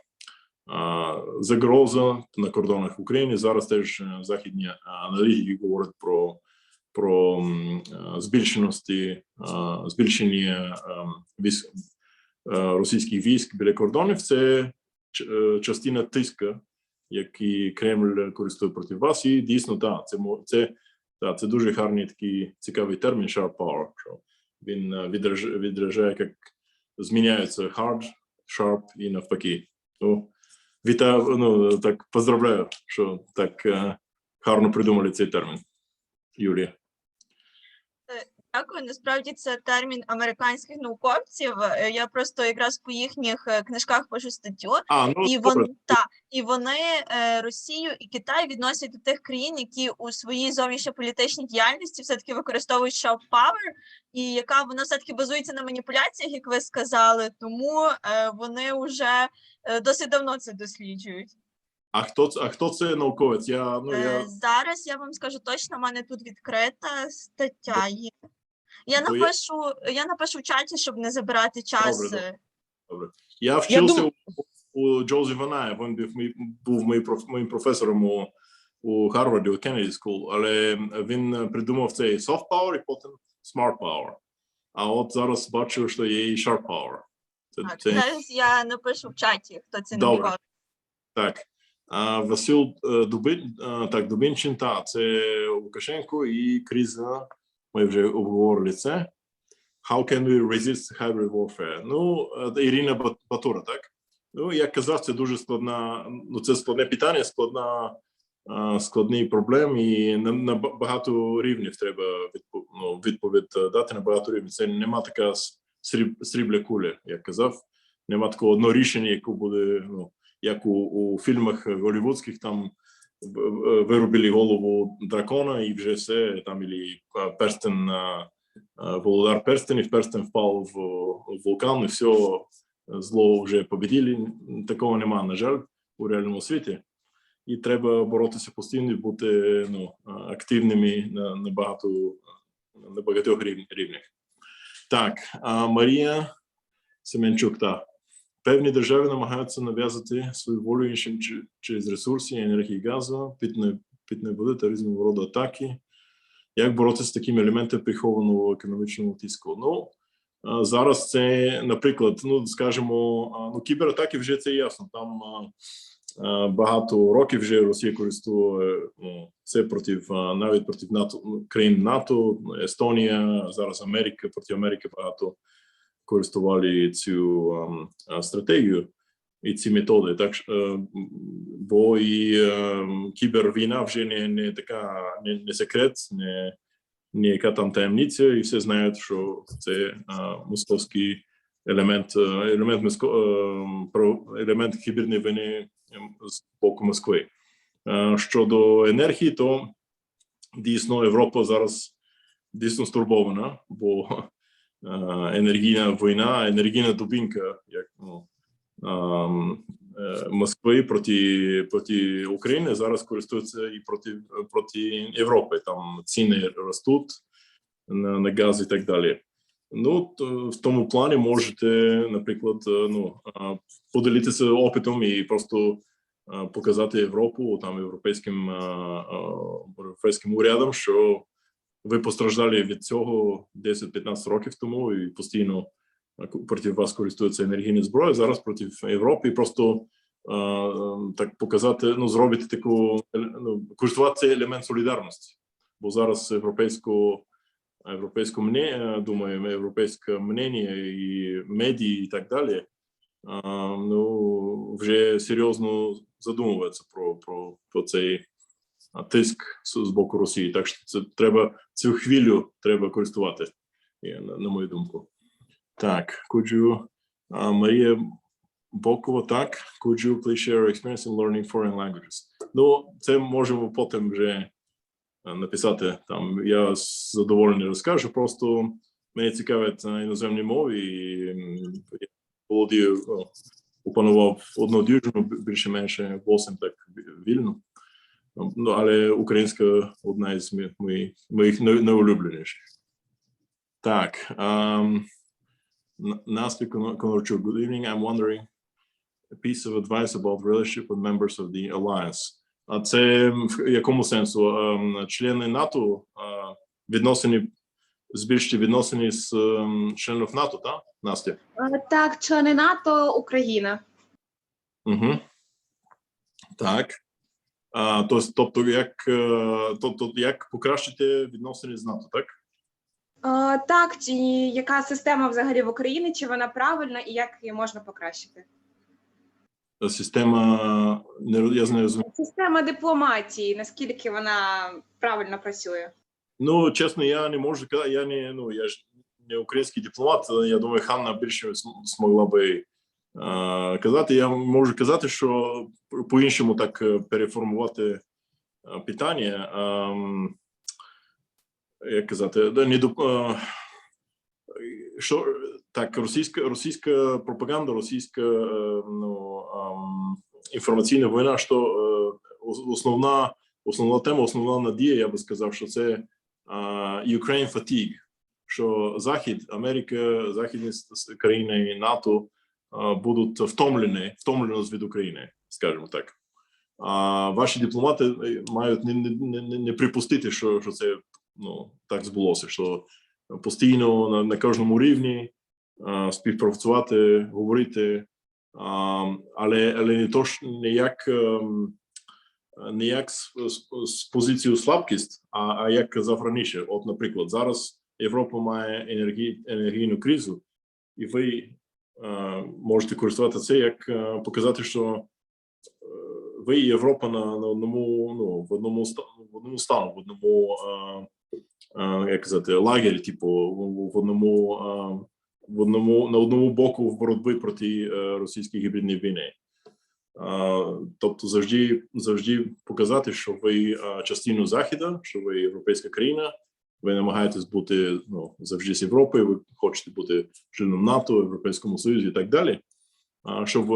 загроза на кордонах України, зараз теж західні аналітики говорять про збільшення російських військ біля кордонів. Це частина тиска, який Кремль користує проти вас, і дійсно, це дуже гарний такий цікавий термін sharp power, що він відражає, як зміняється hard, sharp і навпаки. Вітаю, так поздравляю, що так гарно придумали цей термін. Юлія. Дякую. Насправді це термін американських науковців. Я просто якраз по їхніх книжках пишу статтю. І вони Росію і Китай відносять до тих країн, які у своїй зовнішньополітичній діяльності все-таки використовують sharp power, і яка вона все-таки базується на маніпуляціях, як ви сказали, тому вони вже досить давно це досліджують. А хто це науковець? Зараз я вам скажу точно, в мене тут відкрита стаття є. Я напишу в чаті, щоб не забирати час. Добре. Я вчився у Джозефа Ная, він був моїм професором у Гарварді, у Кеннеді School, але він придумав цей soft power і потім smart power. А от зараз бачу, що є і sharp power. Зараз я напишу в чаті, хто це набігав. Так. Василь Дубинчин, це Лукашенко і криза. Ми вже обговорили це. How can we resist hybrid warfare? Ірина Батура, так? Як казав, це дуже це складне питання, складний проблем, і на багато рівнів треба відповідь дати на багато рівнів. Це нема така срібля куля, як казав. Нема такого одного рішення, яке буде, як у фільмах голлівудських, там вирубили голову дракона і вже все, там, і перстень, володар перстенів, перстень впав в вулкан, і все, зло вже победили. Такого нема, на жаль, у реальному світі. І треба боротися постійно і бути активними на багатьох рівнях. Так, Марія Семенчук, так. Певні держави намагаються нав'язати свою волю іншим через ресурси, енергії, газу, питної води та різного роду атаки. Як боротися з такими елементами прихованого економічного тиску? Зараз це, наприклад, скажімо, кібератаки вже це ясно. Там багато років вже Росія користує це навіть проти НАТО, країн НАТО, Естонія, зараз Америка, проти Америки багато користували цю стратегію і ці методи. Так, бо і кібервійна вже не така, не секрет, не яка там таємниця, і всі знають, що це московський елемент хіберної війни з боку Москви. Щодо енергії, то дійсно Європа зараз дійсно стурбована, бо енергійна війна, енергійна дубинка, як Москви проти України зараз користуються і проти Європи. Там ціни ростуть на газ і так далі. Ну, в тому плані можете, наприклад, поділитися опитом і просто показати Європу, там, європейським урядам, що ви постраждали від цього 10-15 років тому і постійно проти вас користуються енергійні зброї, зараз проти Європи, і просто так показати, зробити таку, користуватися елемент солідарності. Бо зараз європейське мнення і медії і так далі, вже серйозно задумуються про цей тиск з боку Росії. Так що цю хвилю треба користувати, на мою думку. Так, Марія Бокова, так, could you please share your experience in learning foreign languages? Ну, це можемо потім вже написати, там, я з задоволенням розкажу, просто мене цікавить іноземні мови, і я володію, опанував одну дюжину, більше-менше 8 так вільно. Але українська одна із моїх найулюбленіших. Так, Настя Конорчук, good evening. I'm wondering a piece of advice about relationship with members of the alliance. А це в якому сенсу? Члени НАТО збільшити відносини з членів НАТО, так, Настя? Так, члени НАТО, Україна. Угу. Так. Тобто, як покращити відносини з НАТО, так? Так, чи яка система взагалі в Україні, чи вона правильна і як її можна покращити? Система, я знаю. Система дипломатії, наскільки вона правильно працює? Ну, чесно, я не можу казати, я ж не український дипломат, я думаю, Ханна більше змогла би казати. Я можу казати, що по-іншому так переформувати питання. Як казати, що так, російська пропаганда, російська інформаційна війна, що основна тема, основна надія, я би сказав, що це Ukraine fatigue, що Захід, Америка, західні країни і НАТО будуть втомлені від України, скажімо так. А ваші дипломати мають не припустити, що це так збулося, що постійно на кожному рівні співпрацювати, говорити, але не як з позицію слабкість, а як казав раніше. От, наприклад, зараз Європа має енергійну кризу, і ви можете користуватися це, як показати, що ви і Європа в одному стану, як казати, лагері, типу, на одному боку в боротьбі проти російської гібридної війни. Тобто завжди показати, що ви частину Заходу, що ви європейська країна, ви намагаєтесь бути завжди з Європою, ви хочете бути членом НАТО, Європейському Союзі і так далі. Щоб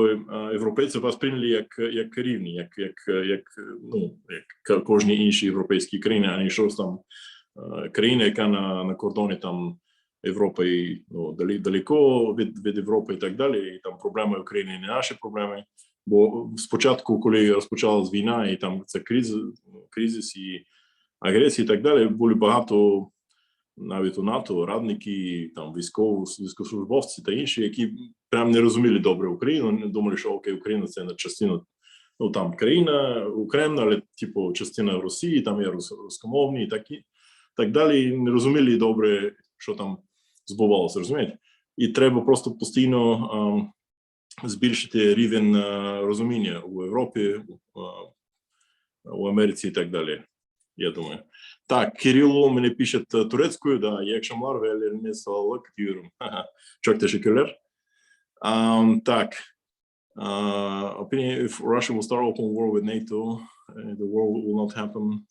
європейці вас прийняли як рівні, як кожні інші європейські країни, а не щось там країна, яка на кордоні там Європи, далеко від Європи і так далі, і там проблеми України не наші проблеми. Бо спочатку, коли розпочалась війна, і там це кризис і агресія і так далі, були багато навіть у НАТО радники, там військовослужбовці та інші, які прям не розуміли добре Україну, думали, що окей, Україна це не частина, там країна окрема, але типу частина Росії, там є рускомовні і так далі, і не розуміли добре, що там збувалося, розумієте? І треба просто постійно збільшити рівень розуміння у Європі, у Америці і так далі, я думаю. Так, Кирило мене пише турецькою, да, я akşamlar ve ellerine sağlık diyorum. Çok teşekkürler. Так, opinion if Russia will start open war with NATO, the war will not happen.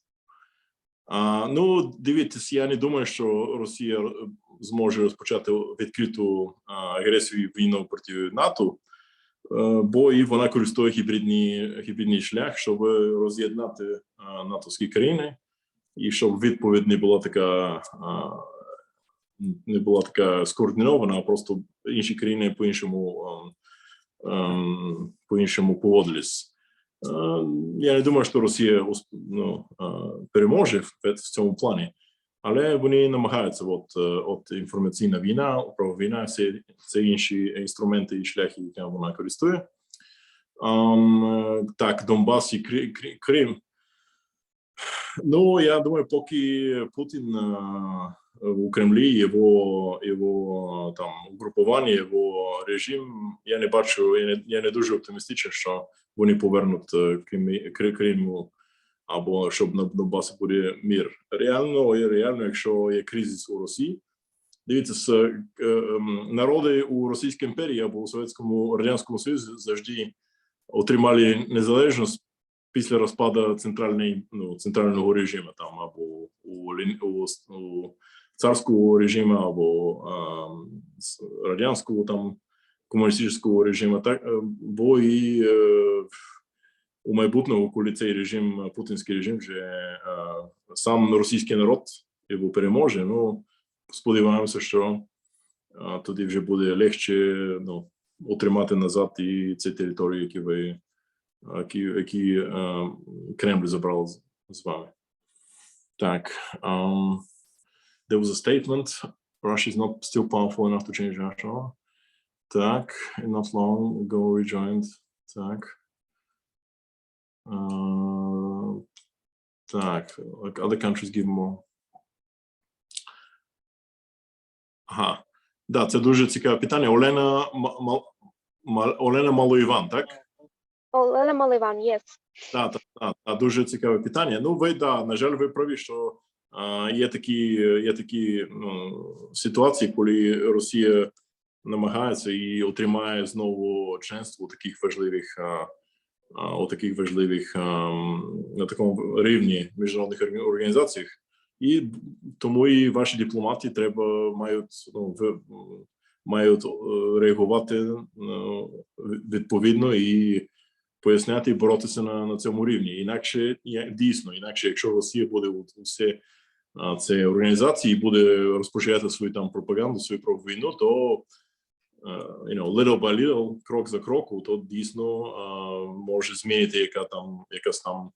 Ну, дивіться, я не думаю, що Росія зможе розпочати відкриту агресію і війну проти НАТО. бо і вона користує гібридний шлях, щоб роз'єднати натовські країни, і щоб відповідь не була така скоординована, а просто інші країни по-іншому поводились. Я не думаю, що Росія переможе в цьому плані, але вони намагаються, от інформаційна війна, правова війна, це інші інструменти і шляхи, які вона користує. Так, Донбас і Крим. Ну, я думаю, поки Путін у Кремлі, його там угрупування, його режим, я не бачу, я не дуже оптимістичний, що вони повернуть Криму, або щоб на Донбасі буде мир. Реально, якщо є кризис у Росії, дивіться, народи у Російській імперії або у Совєтському Радянському Союзі завжди отримали незалежність після розпаду центрального режиму, там, або у царського режиму, або радянського там комуністичного режиму, так, бо і у майбутньому, коли цей режим, путінський режим, вже сам російський народ його переможе, ну, сподіваємося, що тоді вже буде легше отримати назад і ці території, які Кремль забрав з вами. Так, there was a statement, Russia is not still powerful enough to change Russia. Так, not long ago rejoined. Так. Так, like other countries give more. Ага. Да, це дуже цікаве питання. Олена Малоїван, так? Олена Малоїван, yes. Так, дуже цікаве питання. Ну, ви, на жаль, ви праві, що є такі ситуації, коли Росія намагається і отримає знову членство у таких важливих на такому рівні міжнародних організаціях. І тому і ваші дипломати мають реагувати відповідно і поясняти і боротися на цьому рівні. Інакше, якщо Росія буде у ці організації і буде розпочати свою там пропаганду, свою правову війну, то little by little, крок за кроком, то дійсно може змінити якась там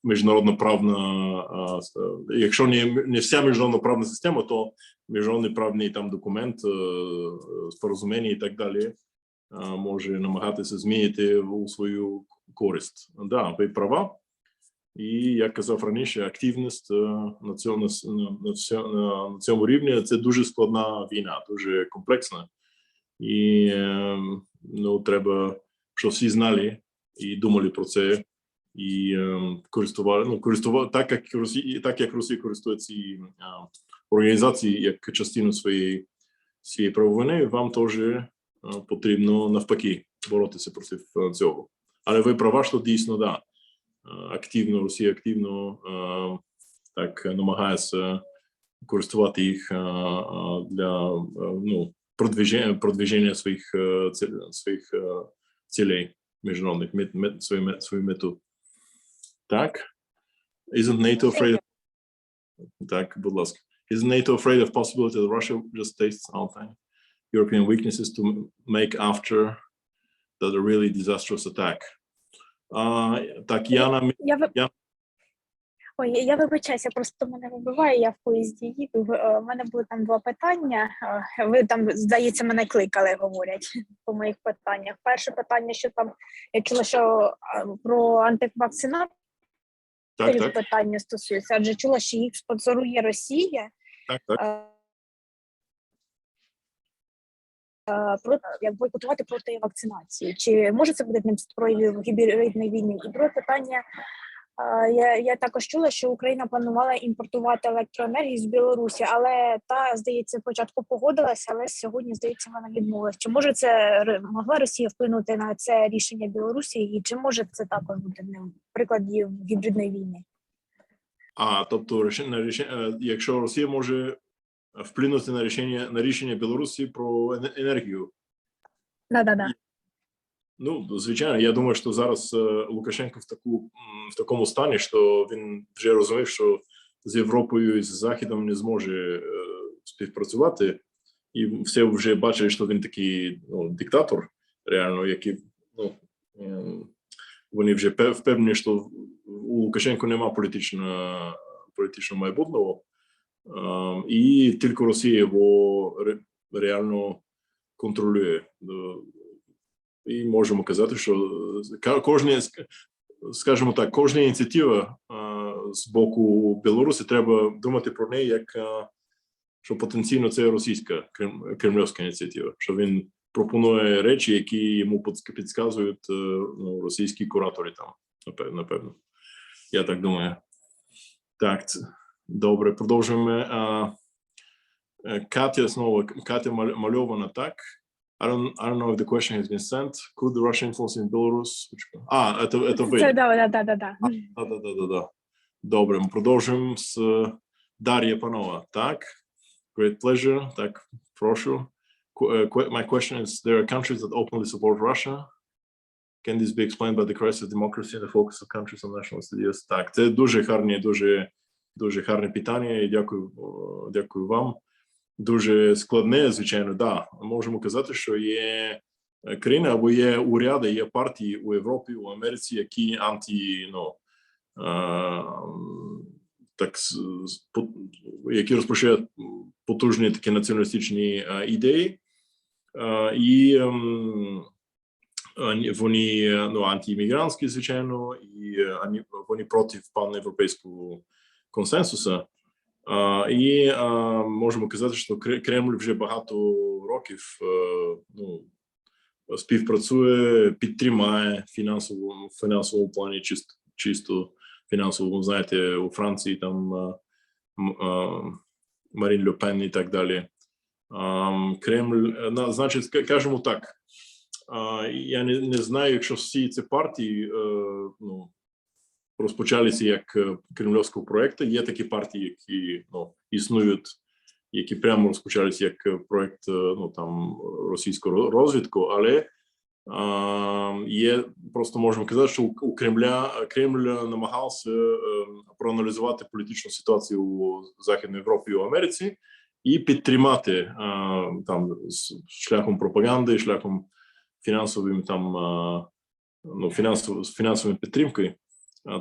міжнародна правна, якщо не вся міжнародна правна система, то міжнародний правний там документ, спорозуміння і так далі може намагатися змінити у свою користь. Да, ви права. І, як казав раніше, активність на цьому рівні – це дуже складна війна, дуже комплексна. І треба, щоб всі знали і думали про це, і користували так, як Росія користує ці організації як частину своєї правовини, вам теж потрібно навпаки боротися проти цього. Але ви права, що дійсно, да, Росія активно так намагається користувати їх для продвиження своїх цілей міжнародних, свою мету. Так. Isn't NATO afraid? Так, будь ласка. Isn't NATO afraid of possibility that Russia just tastes something? European weaknesses to make after the really disastrous attack? Так, Я вибачаюся, просто мене вибиває, я в поїзді їду. У мене були там два питання. Ви там, здається, мене кликали, говорять по моїх питаннях. Перше питання, що там, я чула, що про антивакцинацію питання стосується, адже чула, що їх спонсорує Росія. Як бойкотувати проти вакцинації. Чи може це бути одним з проявів гібридної війни? І друге питання, я також чула, що Україна планувала імпортувати електроенергію з Білорусі, але та, здається, спочатку погодилася, але сьогодні, здається, вона відмовилась. Чи може це могла Росія вплинути на це рішення Білорусі, і чи може це також бути прикладом гібридної війни? Тобто, якщо Росія може вплинути на рішення Білорусі про енергію? Да. Ну, звичайно, я думаю, що зараз Лукашенко в такому стані, що він вже розумів, що з Європою і з Західом не зможе співпрацювати. І все вже бачили, що він такий диктатор, реально, який, вони вже впевнені, що у Лукашенко немає політичного майбутнього, і тільки Росія його реально контролює. І можемо казати, що скажімо так, кожна ініціатива з боку Білорусі, треба думати про неї, як що потенційно це російська кремлівська ініціатива, що він пропонує речі, які йому підказують російські куратори там, напевно. Я так думаю. Так, добре, продовжуємо. Катя знову, Катя мальована так. I don't know if the question has been sent. Could the Russian influence in Belarus? Это ви. Це, да. Да. Добре, ми продовжуємо з Дар'я Панова. Так, great pleasure. Так, прошу. My question is, there are countries that openly support Russia. Can this be explained by the crisis of democracy and the focus of countries on national studies? Так, це дуже гарне питання, і дякую вам. Дуже складне, звичайно, да. Можемо казати, що є країни або є уряди, є партії у Європі, у Америці, які які розпочають потужні такі націоналістичні ідеї, і вони антиіммігрантські, звичайно, і вони проти панєвропейського консенсусу. І можемо казати, що Кремль вже багато років співпрацює, підтримає фінансовому плані, чисто фінансово, знаєте, у Франції там Марін Ле Пен і так далі. Кремль, значить, кажемо так, я не знаю, якщо всі ці партії розпочалися як кремлівського проєкту. Є такі партії, які існують, які прямо розпочалися як проєкт там російського розвідку, але є, просто можемо казати, що у Кремль намагався проаналізувати політичну ситуацію у Західній Європі і у Америці і підтримати там шляхом пропаганди, шляхом фінансовим фінансової підтримки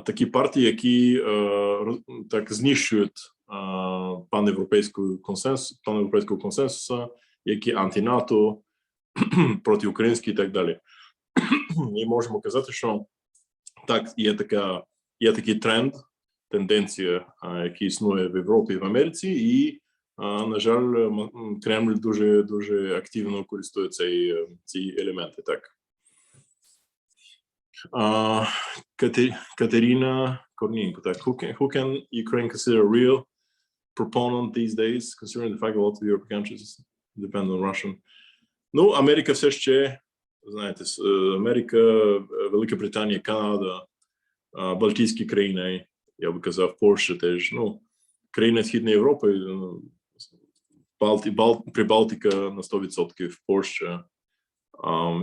такі партії, які так знищують панєвропейського консенсусу, які анти-НАТО, протиукраїнські і так далі. І можемо казати, що так, є такий тренд, тенденція, який існує в Європі і в Америці, і, на жаль, Кремль дуже активно користується ці елементи, так. Катерина Корнієнко, так. Who can Ukraine consider a real proponent these days, considering the fact that a lot of European countries depend on Russian? Ну, Америка все ще, знаєте, Америка, Велика Британія, Канада, Балтійські країни, я би казав, Польща теж, країни Східної Європи, Прибалтика на 100%, Польща,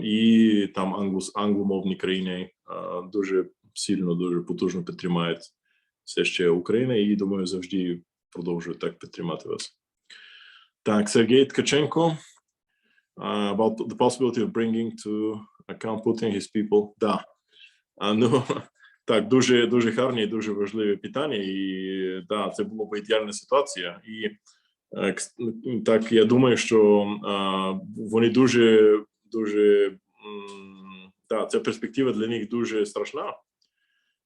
і там англомовні країни дуже сильно, дуже потужно підтримають все ще Україна, і, думаю, завжди продовжують так підтримати вас. Так, Сергій Ткаченко, about the possibility of bringing to account Putin his people. Да. Так, дуже гарні і дуже важливі питання, і да, це була б ідеальна ситуація. І так, я думаю, що вони дуже, ця перспектива для них дуже страшна,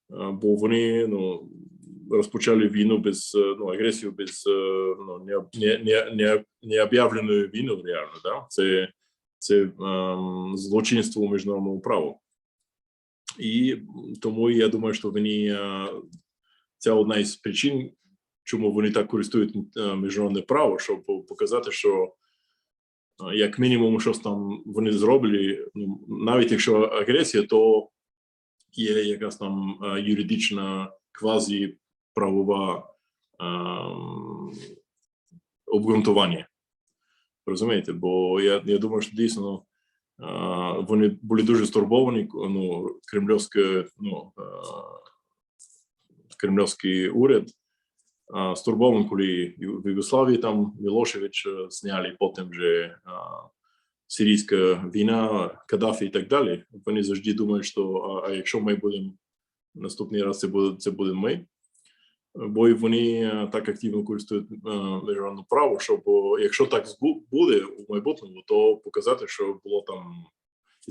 бо вони, розпочали війну без, агресію без, необ'явленої війни, реально, да? Це злочинство у міжнародному праву. І тому я думаю, що вони, це одна із причин, чому вони так користують міжнародне право, щоб показати, що як мінімум щось там вони зроблять, навіть якщо агресія, то є якась там юридична квазі-правова обґрунтування. Розумієте? Бо я думаю, що дійсно вони були дуже стурбовані, кремлівський уряд стурбований, коли в Югославії там Мілошевич зняли, потім вже сирійська війна, Каддафі і так далі. Вони завжди думають, що а якщо ми будемо наступний раз, це буде ми. Бо вони так активно користують міжнародне право, щоб якщо так буде у майбутньому, то показати, що було там,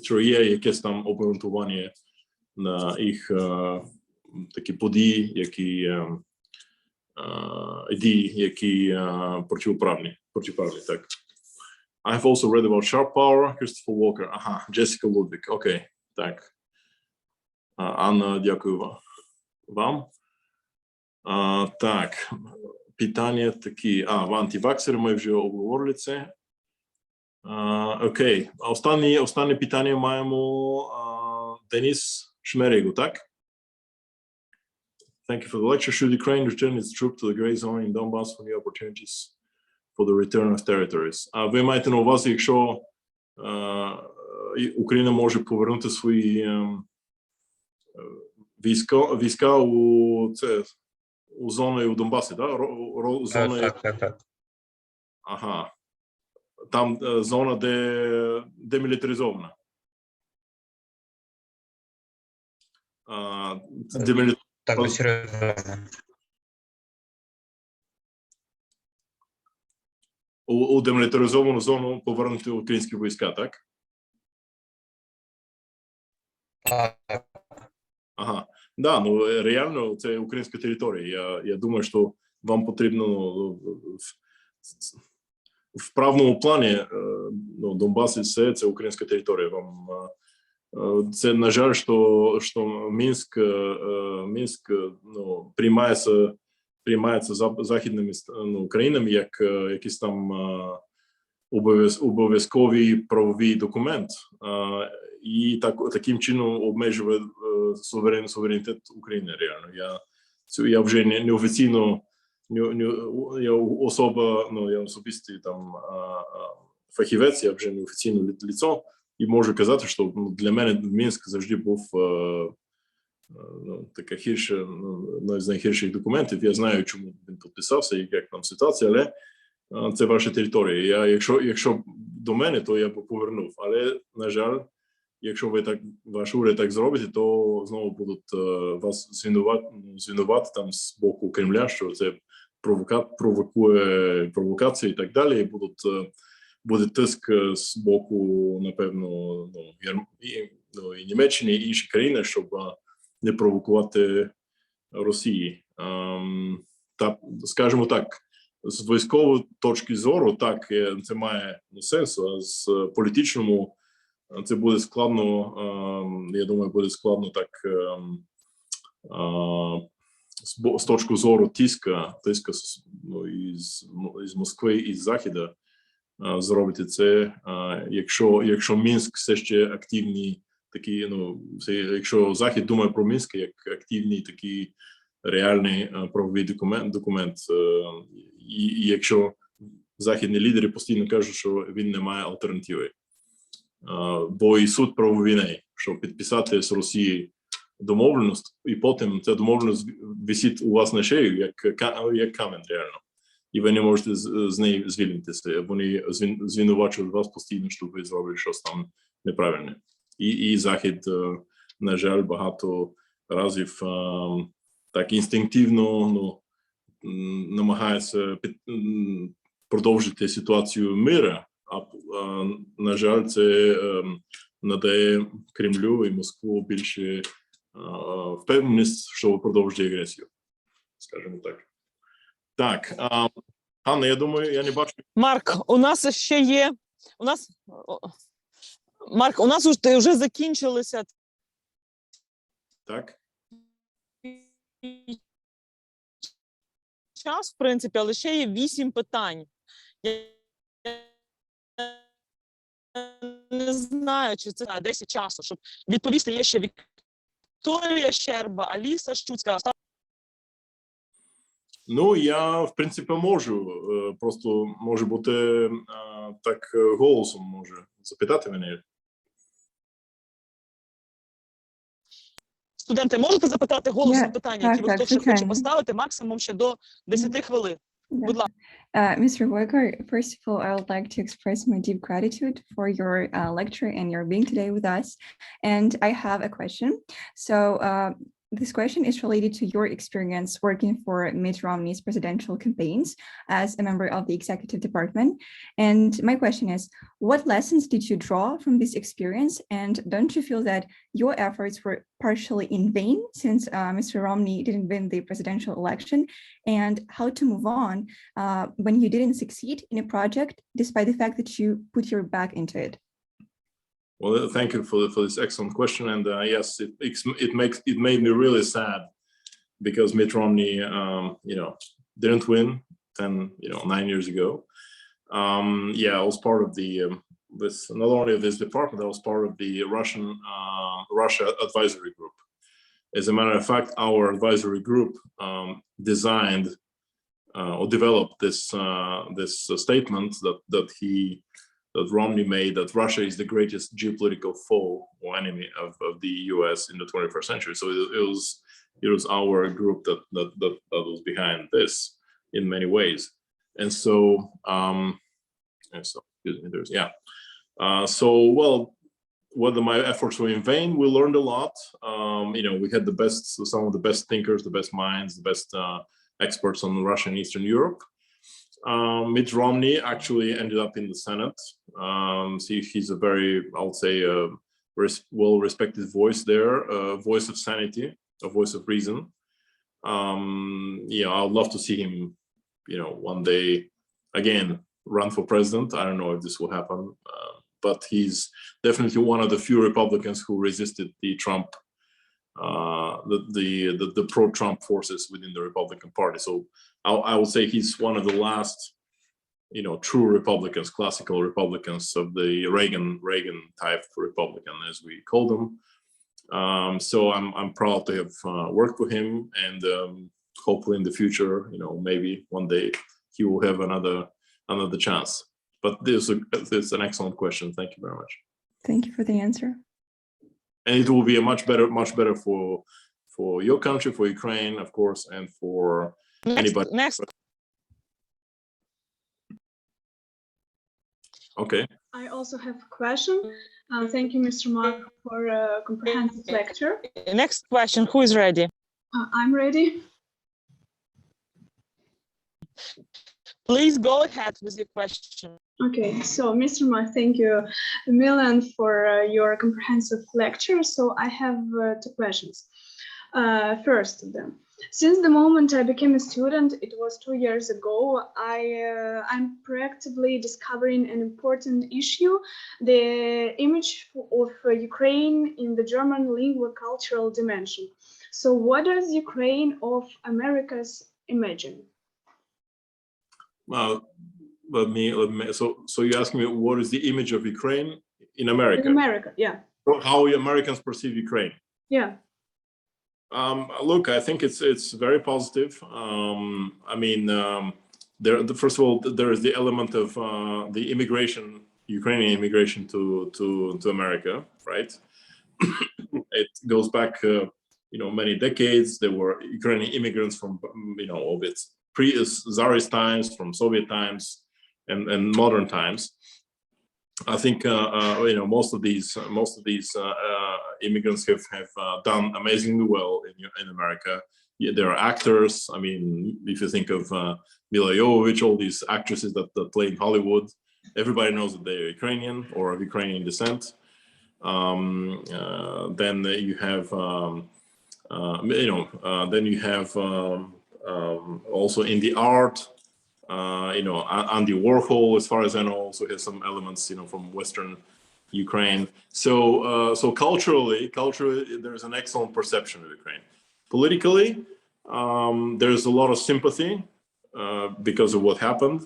що є якесь там обґрунтування на їх такі події, які протиправні, так. I have also read about sharp power, Christopher Walker. Ага, Jessica Ludwig. Окей, так. Анна, дякую вам. Так, питання такі. Антиваксери, ми вже обговорили це. Окей, останнє питання маємо Денис Шмерегу, так? Thank you for the lecture. Should Ukraine return its troops to the gray zone in Donbass for new opportunities for the return of territories? Ви маєте на увазі, якщо Україна може повернути свої війська у зону у Донбасі, да? Так. Ага. Там зона, де демілітаризована. Так, серйозно. У демілітаризовану зону повернути українські війська, так? Так. Ага. Да, ну реально це українська територія. Я думаю, що вам потрібно в правному плані Донбас і все це українська територія. Вам це, на жаль, що Мінськ приймається західними країнами як якийсь там обов'язковий правовий документ, і таким чином обмежує суверенітет України реально. Я вже неофіційно, я особистий там фахівець, я вже неофіційне лицо, і можу казати, що для мене Мінськ завжди був така гірша, одна з найгірших документів. Я знаю, чому він підписався і як там ситуація, але це ваша територія. Якщо до мене, то я б повернув. Але, на жаль, якщо ваш уряд так зробите, то знову будуть вас звинувати там з боку Кремля, що це провокує провокації і так далі, і буде тиск з боку, напевно, і Німеччини, і інші країни, щоб не провокувати Росії. Скажімо так, з військової точки зору, так, це має сенсу, а з політичному це буде складно, я думаю, буде складно так з точки зору тиска із Москви і з Заходу зробити це, якщо Мінськ все ще активний, такі, якщо Захід думає про Мінськ як активний такий реальний правовий документ, і якщо західні лідери постійно кажуть, що він не має альтернативи. Бо і суд правової війни, щоб підписати з Росією домовленість, і потім ця домовленість висить у вас на шею, як камінь реально. І ви не можете з неї звільнитися. Вони звинувачують вас постійно, що ви зробили щось там неправильне. І Захід, на жаль, багато разів так інстинктивно намагається продовжити ситуацію миру, а на жаль, це надає Кремлю і Москву більше впевненість, що ви продовжуєте агресію, скажімо так. Так, Анна, я думаю, я не бачу. Марк, у нас ще є, Марк, у нас вже закінчилися. Так. Час, в принципі, але ще є 8 питань. Я не знаю, чи це 10 часу, щоб відповісти. Є ще Вікторія Щерба, Аліса Щуцька. Ну, я, в принципі, можу. Просто може бути так голосом може запитати мене. Студенти, можете запитати голосно питання, які ви так, хто ще хоче звичайно. поставити, максимум ще до 10 хвилин. Будь ласка. Mr. Wojger, first of all, I would like to express my deep gratitude for your lecture and your being today with us. And I have a question. So this question is related to your experience working for Mitt Romney's presidential campaigns as a member of the executive department. And my question is, what lessons did you draw from this experience? And don't you feel that your efforts were partially in vain since Mr. Romney didn't win the presidential election? And how to move on when you didn't succeed in a project, despite the fact that you put your back into it? Well, thank you for this excellent question. And yes, it made me really sad because Mitt Romney, didn't win 9 years ago. I was part of not only of this department, I was part of the Russia advisory group. As a matter of fact, our advisory group designed or developed this statement that Romney made, that Russia is the greatest geopolitical foe or enemy of the U.S. in the 21st century. So it was our group that was behind this in many ways. And so, whether my efforts were in vain, we learned a lot. We had some of the best thinkers, the best minds, the best experts on Russia and Eastern Europe. Mitt Romney actually ended up in the Senate. He's a very, I would say, well-respected voice there, a voice of sanity, a voice of reason. I would love to see him, one day again run for president. I don't know if this will happen, but he's definitely one of the few Republicans who resisted the Trump, the pro-Trump forces within the Republican Party. So I would say he's one of the last, true Republicans, classical Republicans of the Reagan type Republican, as we call them. So I'm proud to have worked with him, and hopefully in the future, maybe one day he will have another chance. But this is an excellent question. Thank you very much. Thank you for the answer. And it will be a much better for your country, for Ukraine, of course, and for anybody. Next. Okay. I also have a question. Thank you, Mr. Mark, for a comprehensive lecture. Next question. Who is ready? I'm ready. Please go ahead with your question. Okay, so Mr. Mark, thank you a million for your comprehensive lecture. So I have 2 questions. First of them, since the moment I became a student, it was 2 years ago, I'm proactively discovering an important issue, the image of Ukraine in the German lingua cultural dimension. So what does Ukraine of Americas imagine? Let me. So you ask me, what is the image of Ukraine in America? In America, yeah. How Americans perceive Ukraine? Yeah. Look, I think it's very positive. First of all, there is the element of the Ukrainian immigration to America, right? It goes back, many decades. There were Ukrainian immigrants from, of its pre-Tsarist times, from Soviet times, and modern times. I think most of these immigrants have done amazingly well in America. Yeah, there are actors. I mean, if you think of Mila Jovovich, all these actresses that play in Hollywood, everybody knows that they're Ukrainian or of Ukrainian descent. Then you have also in the art. Andy Warhol, as far as I know, also has some elements, from Western Ukraine. So culturally, there's an excellent perception of Ukraine. Politically, there's a lot of sympathy because of what happened,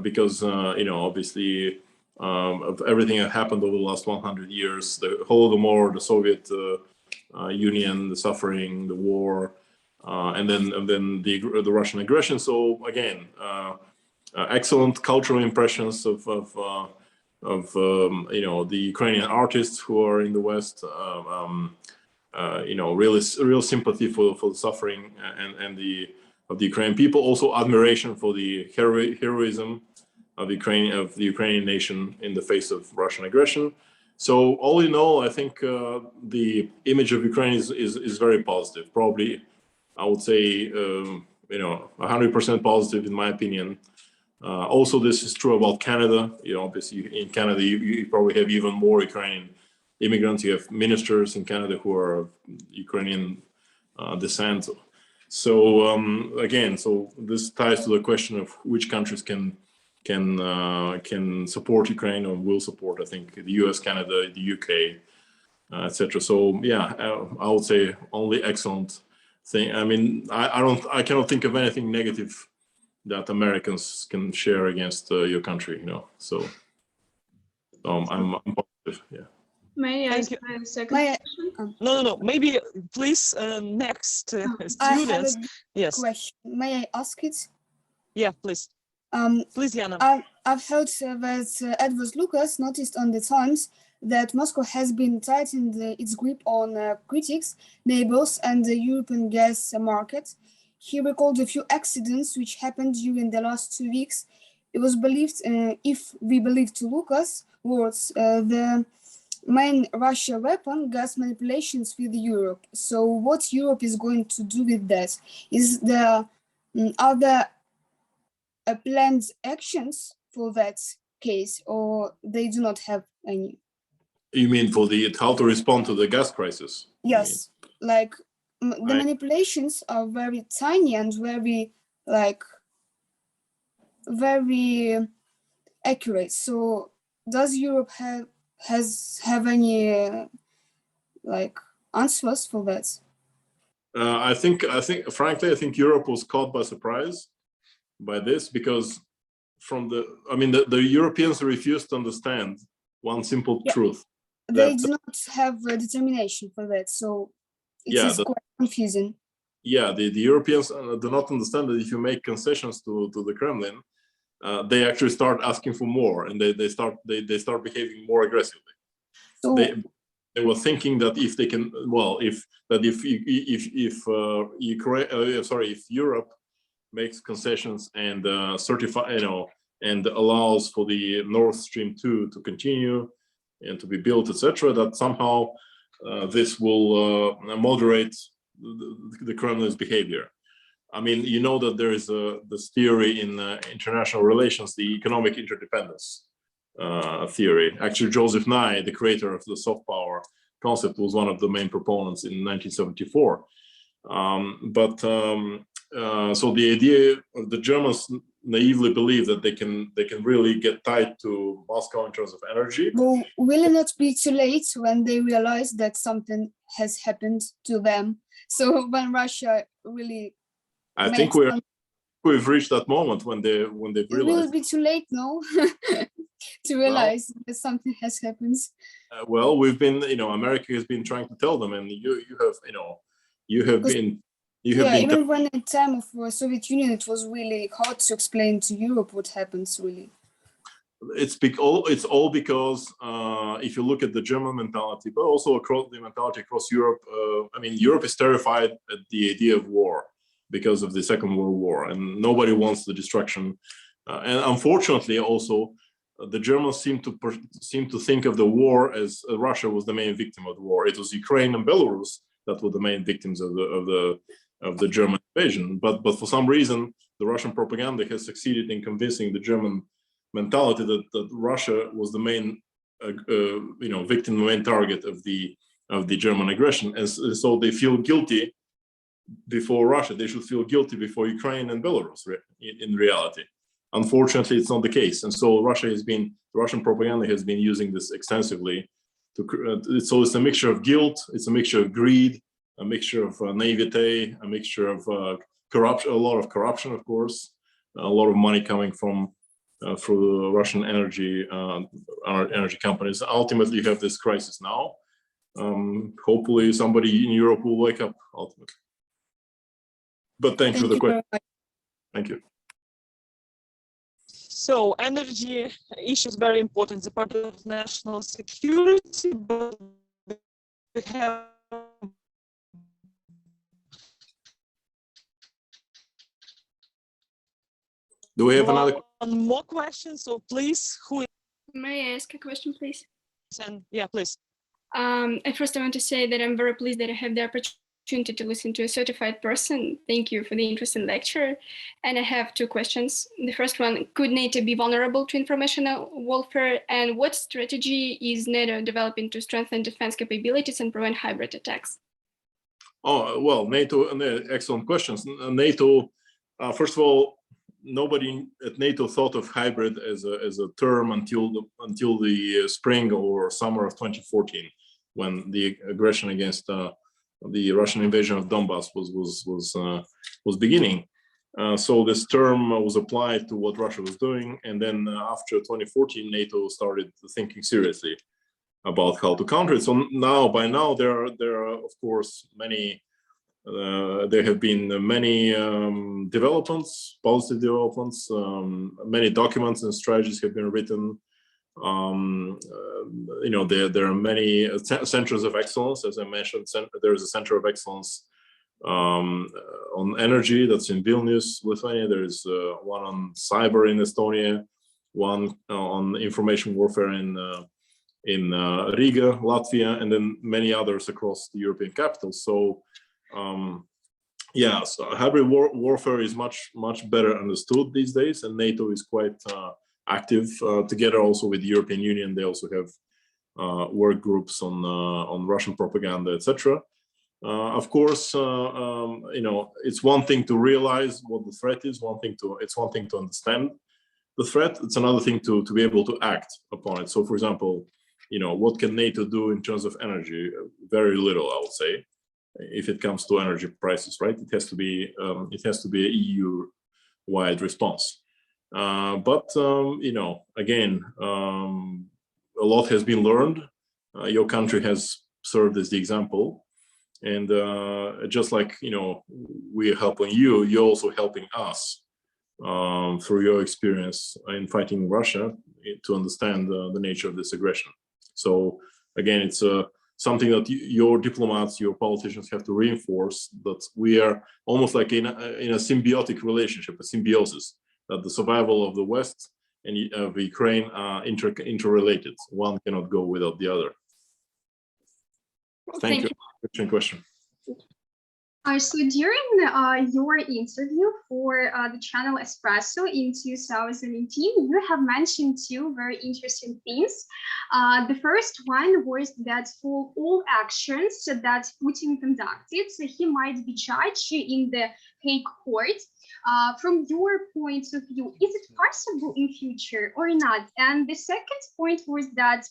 because obviously of everything that happened over the last 100 years, the Holodomor, the Soviet Union, the suffering, the war. And then the Russian aggression. So again, excellent cultural impressions of the Ukrainian artists who are in the West. real sympathy for the suffering and of the Ukrainian people. Also admiration for the heroism of the Ukrainian nation in the face of Russian aggression. So all in all, I think the image of Ukraine is very positive. Probably, I would say, 100% positive in my opinion. Also, this is true about Canada. Obviously, in Canada, you probably have even more Ukrainian immigrants. You have ministers in Canada who are of Ukrainian descent. So again, so this ties to the question of which countries can support Ukraine or will support. I think the U.S., Canada, the UK, etc. So yeah, I would say only excellent thing. I mean, I cannot think of anything negative that Americans can share against your country. So I'm positive. Yeah. May I Thank ask you. my second question? No. Maybe please next I have students. a Yes. question. May I ask it? Yeah, please. Please, Yana. I've heard that Edward Lucas noticed on the Times that Moscow has been tightening its grip on critics, neighbors, and the European gas market. He recalled a few accidents which happened during the last 2 weeks. It was believed, if we believe to Lucas' words, the main Russia weapon, gas manipulations with Europe. So what Europe is going to do with that? Are there planned actions for that case, or they do not have any? You mean for how to respond to the gas crisis? Yes, like the manipulations are very tiny and very accurate. So does Europe have any answers for that? I think frankly, I think Europe was caught by surprise by this, because the Europeans refused to understand one simple truth. They do not have a determination for that, so it is quite confusing. Yeah, the Europeans do not understand that if you make concessions to the Kremlin, they actually start asking for more, and they start behaving more aggressively. So they were thinking that if they can, if Europe makes concessions and and allows for the Nord Stream 2 to continue and to be built, etc., that somehow this will moderate the Kremlin's behavior. I mean, you know that there is this theory in international relations, the Economic Interdependence theory. Actually, Joseph Nye, the creator of the soft power concept, was one of the main proponents in 1974. So the idea, the Germans naively believe that they can really get tied to Moscow in terms of energy. Well, will it not be too late when they realize that something has happened to them? So when Russia really, I think we've reached that moment when they realize. It will be too late, no, to realize that something has happened. Well, we've been, America has been trying to tell them, and you have been. Even when in time of Soviet Union, it was really hard to explain to Europe what happens, really. It's all because if you look at the German mentality, but also across the mentality across Europe, Europe is terrified at the idea of war because of the Second World War, and nobody wants the destruction. And unfortunately, also, the Germans seem to think of the war as Russia was the main victim of the war. It was Ukraine and Belarus that were the main victims of the German invasion. But for some reason, the Russian propaganda has succeeded in convincing the German mentality that Russia was the main, victim, the main target of the German aggression, and so they feel guilty before Russia. They should feel guilty before Ukraine and Belarus. In reality, unfortunately, it's not the case, and so the Russian propaganda has been using this extensively. So it's a mixture of guilt, it's a mixture of greed, a mixture of naivete, a mixture of corruption, a lot of corruption, of course, a lot of money coming from through the Russian energy companies. Ultimately, you have this crisis now. Hopefully, somebody in Europe will wake up ultimately. But thank you for the question. Thank you. So energy issue is very important. It's a part of national security, but we have Do we have another? More questions? So please, who is? May I ask a question, please? And yeah, please. At first, I want to say that I'm very pleased that I have the opportunity to listen to a certified person. Thank you for the interesting lecture. And I have two questions. The first one, could NATO be vulnerable to informational warfare? And what strategy is NATO developing to strengthen defense capabilities and prevent hybrid attacks? Oh, well, NATO, excellent questions. NATO, first of all, nobody at NATO thought of hybrid as a term until the spring or summer of 2014, when the aggression against the Russian invasion of Donbass was beginning. So this term was applied to what Russia was doing, and then after 2014, NATO started thinking seriously about how to counter it. So by now there are of course many. There have been many developments, positive developments. Many documents and strategies have been written. You know, there are many centers of excellence. As I mentioned, there is a center of excellence on energy that's in Vilnius, Lithuania. There is one on cyber in Estonia, one on information warfare in Riga, Latvia, and then many others across the European capitals. So. Yeah, so hybrid warfare is much better understood these days, and NATO is quite active together also with the European Union. They also have work groups on Russian propaganda, etc. Of course, you know, it's one thing to realize what the threat is. It's one thing to understand the threat. It's another thing to be able to act upon it. So, for example, you know, what can NATO do in terms of energy? Very little, I would say. If it comes to energy prices, right? It has to be an EU-wide response. But you know, again, a lot has been learned. Your country has served as the example, and just like, you know, we're helping you, you're also helping us through your experience in fighting Russia to understand the nature of this aggression. So again, it's something that your diplomats, your politicians have to reinforce, that we are almost like in a symbiotic relationship, a symbiosis, that the survival of the West and of Ukraine are interrelated. One cannot go without the other. Thank you. Good question. So during your interview for the channel Espresso in 2018, you have mentioned two very interesting things. The first one was that for all actions that Putin conducted, so he might be judged in the Hague court. From your point of view, is it possible in future or not? And the second point was that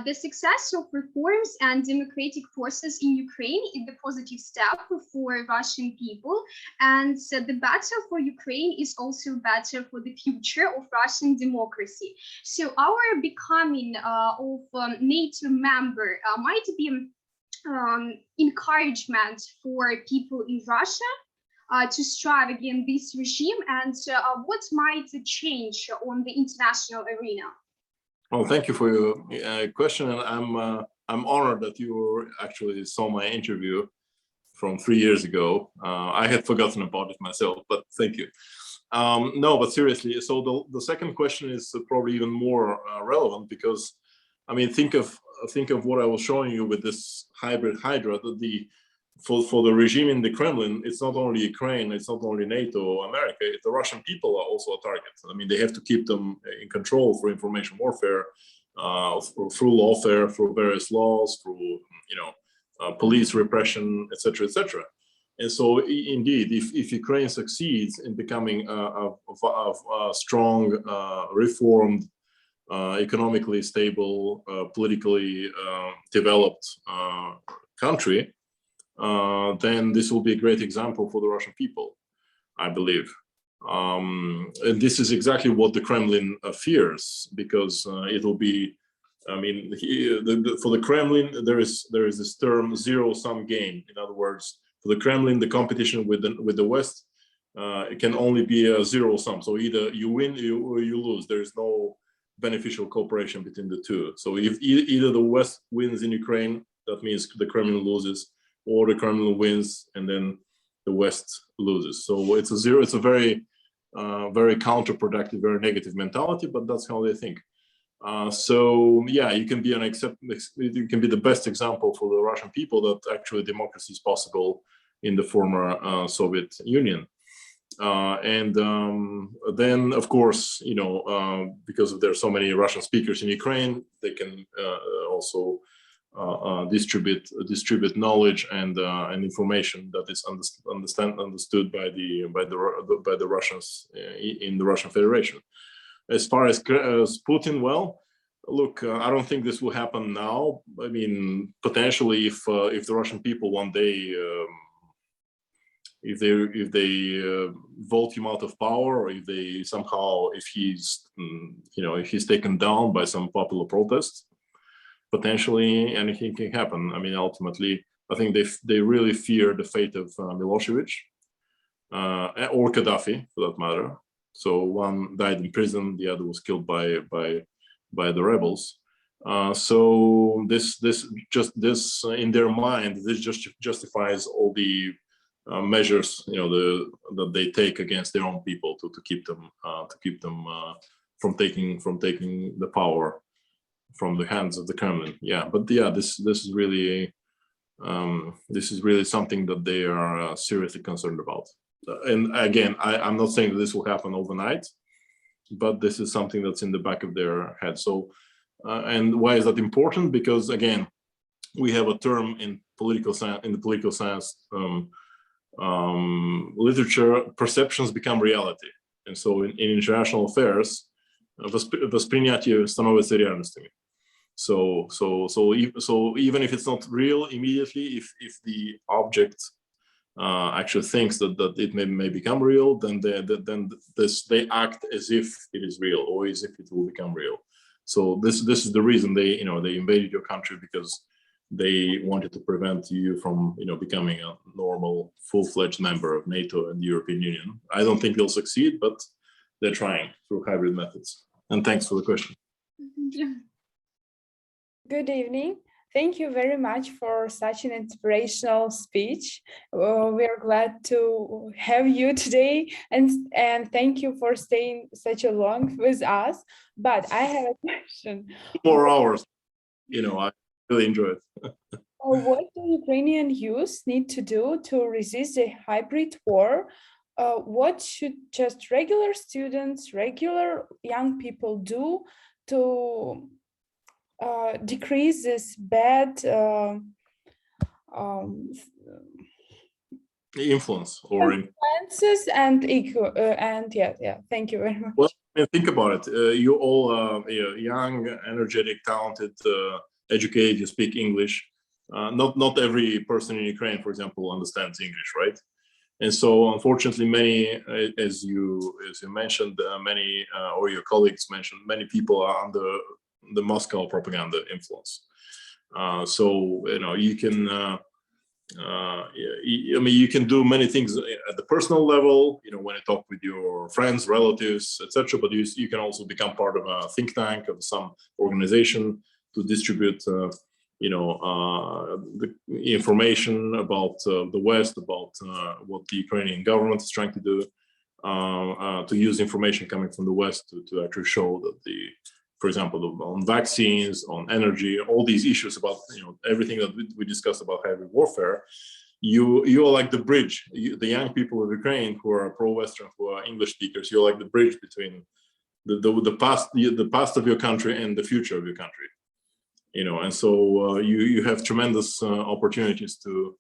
the success of reforms and democratic process in Ukraine is the positive step for Russian people, and the battle for Ukraine is also better for the future of Russian democracy. So our becoming of NATO member might be encouragement for people in Russia to strive against this regime, and what might change on the international arena? Well, thank you for your question, and I'm honored that you actually saw my interview from 3 years ago. I had forgotten about it myself, but thank you. No, but seriously, so the second question is probably even more relevant, because I mean, think of what I was showing you with this hybrid Hydra. That for the regime in the Kremlin, it's not only Ukraine, it's not only NATO or America, the Russian people are also a target. I mean, they have to keep them in control for information warfare, through lawfare, through various laws, through, you know, police repression, etc., etc. And so, indeed, if Ukraine succeeds in becoming a strong, reformed, economically stable, politically developed country, then this will be a great example for the Russian people, I believe. And this is exactly what the Kremlin fears, because it will be, I mean, for the Kremlin, there is this term zero-sum game. In other words, for the Kremlin, the competition with the West, it can only be a zero-sum. So either you win or you lose. There is no beneficial cooperation between the two. So if either the West wins in Ukraine, that means the Kremlin loses, or the Kremlin wins and then the West loses. So it's a very very counterproductive, very negative mentality, but that's how they think. So yeah, you can be you can be the best example for the Russian people that actually democracy is possible in the former Soviet Union. Then, of course, you know, because there are so many Russian speakers in Ukraine, they can also distribute knowledge and information that is understood by the Russians in the Russian Federation. As far as Putin, well, look, I don't think this will happen now. I mean, potentially, if the Russian people one day, if they vote him out of power, or if they somehow, if he's taken down by some popular protests, potentially anything can happen. I mean, ultimately, I think they really fear the fate of Milosevic or Gaddafi, for that matter. So one died in prison, the other was killed by the rebels. So this in their mind, this just justifies all the measures, you know, that they take against their own people to keep them from taking the power from the hands of the Kremlin. Yeah, but yeah, this is really something that they are seriously concerned about. And again, I'm not saying that this will happen overnight, but this is something that's in the back of their head. So, and why is that important? Because again, we have a term in the political science literature: perceptions become reality. And so, in international affairs, воспринятие становится реальностями. So even if it's not real immediately, if the object actually thinks that it may become real, then they act as if it is real, or as if it will become real. So this is the reason they invaded your country, because they wanted to prevent you from becoming a normal, full-fledged member of NATO and the European Union. I don't think they'll succeed, but they're trying through hybrid methods. And thanks for the question. Good evening. Thank you very much for such an inspirational speech. We are glad to have you today, and thank you for staying such a long with us. But I have a question. 4 hours, I really enjoy it. What do Ukrainian youth need to do to resist a hybrid war? What should just regular students, regular young people do to decrease this bad influence or influences and yeah, thank you very much. Well, think about it. You're all young, energetic, talented, educated. You speak English. Not every person in Ukraine, for example, understands English, right? And so, unfortunately, many, as you mentioned, many or your colleagues mentioned, many people are under the Moscow propaganda influence. So you can, you can do many things at the personal level. When you talk with your friends, relatives, etc. But you can also become part of a think tank of some organization to distribute, the information about the West, about what the Ukrainian government is trying to do, to use information coming from the West to actually show that for example, on vaccines, on energy, all these issues about everything that we discussed about hybrid warfare, you are like the bridge. The young people of Ukraine who are pro-Western, who are English speakers, you're like the bridge between the past of your country and the future of your country. And so you have tremendous opportunities to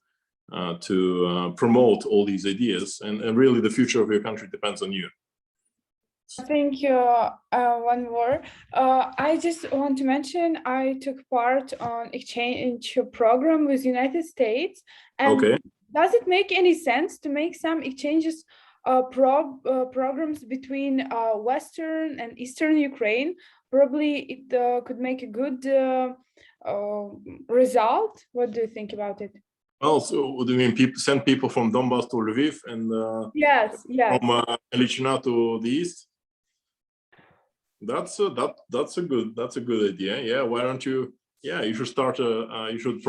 promote all these ideas, and really the future of your country depends on you. Thank you. One more. I just want to mention I took part on exchange program with United States. And okay. Does it make any sense to make some exchanges programs between Western and Eastern Ukraine? Probably it could make a good result. What do you think about it? Well, so do you mean send people from Donbass to Lviv and yes. from Lichina to the east? That's a good idea. Yeah, why don't you? Yeah, you should start you should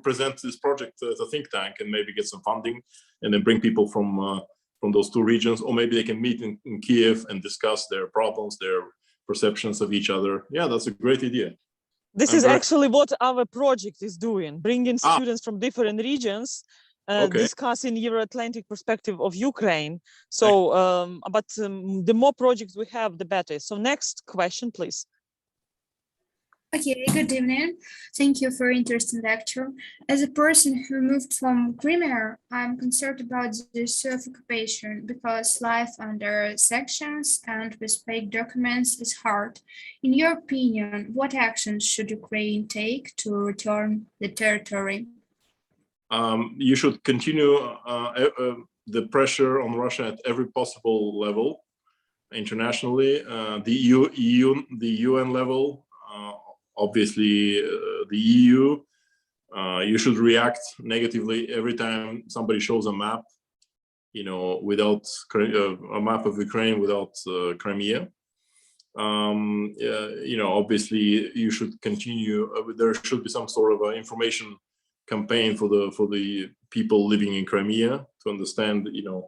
present this project as a think tank and maybe get some funding, and then bring people from two regions, or maybe they can meet in Kiev and discuss their problems, their perceptions of each other. Yeah, that's a great idea. This is actually what our project is doing, bringing students from different regions, discussing Euro-Atlantic perspective of Ukraine. So, the more projects we have, the better. So next question, please. Okay, good evening. Thank you for interesting lecture. As a person who moved from Crimea, I'm concerned about the self-occupation because life under sanctions and with fake documents is hard. In your opinion, what actions should Ukraine take to return the territory? You should continue the pressure on Russia at every possible level, internationally, the UN level, obviously the EU. You should react negatively every time somebody shows a map, you know, without a map of Ukraine without Crimea. You know, obviously you should continue. There should be some sort of information campaign for the people living in Crimea to understand, you know,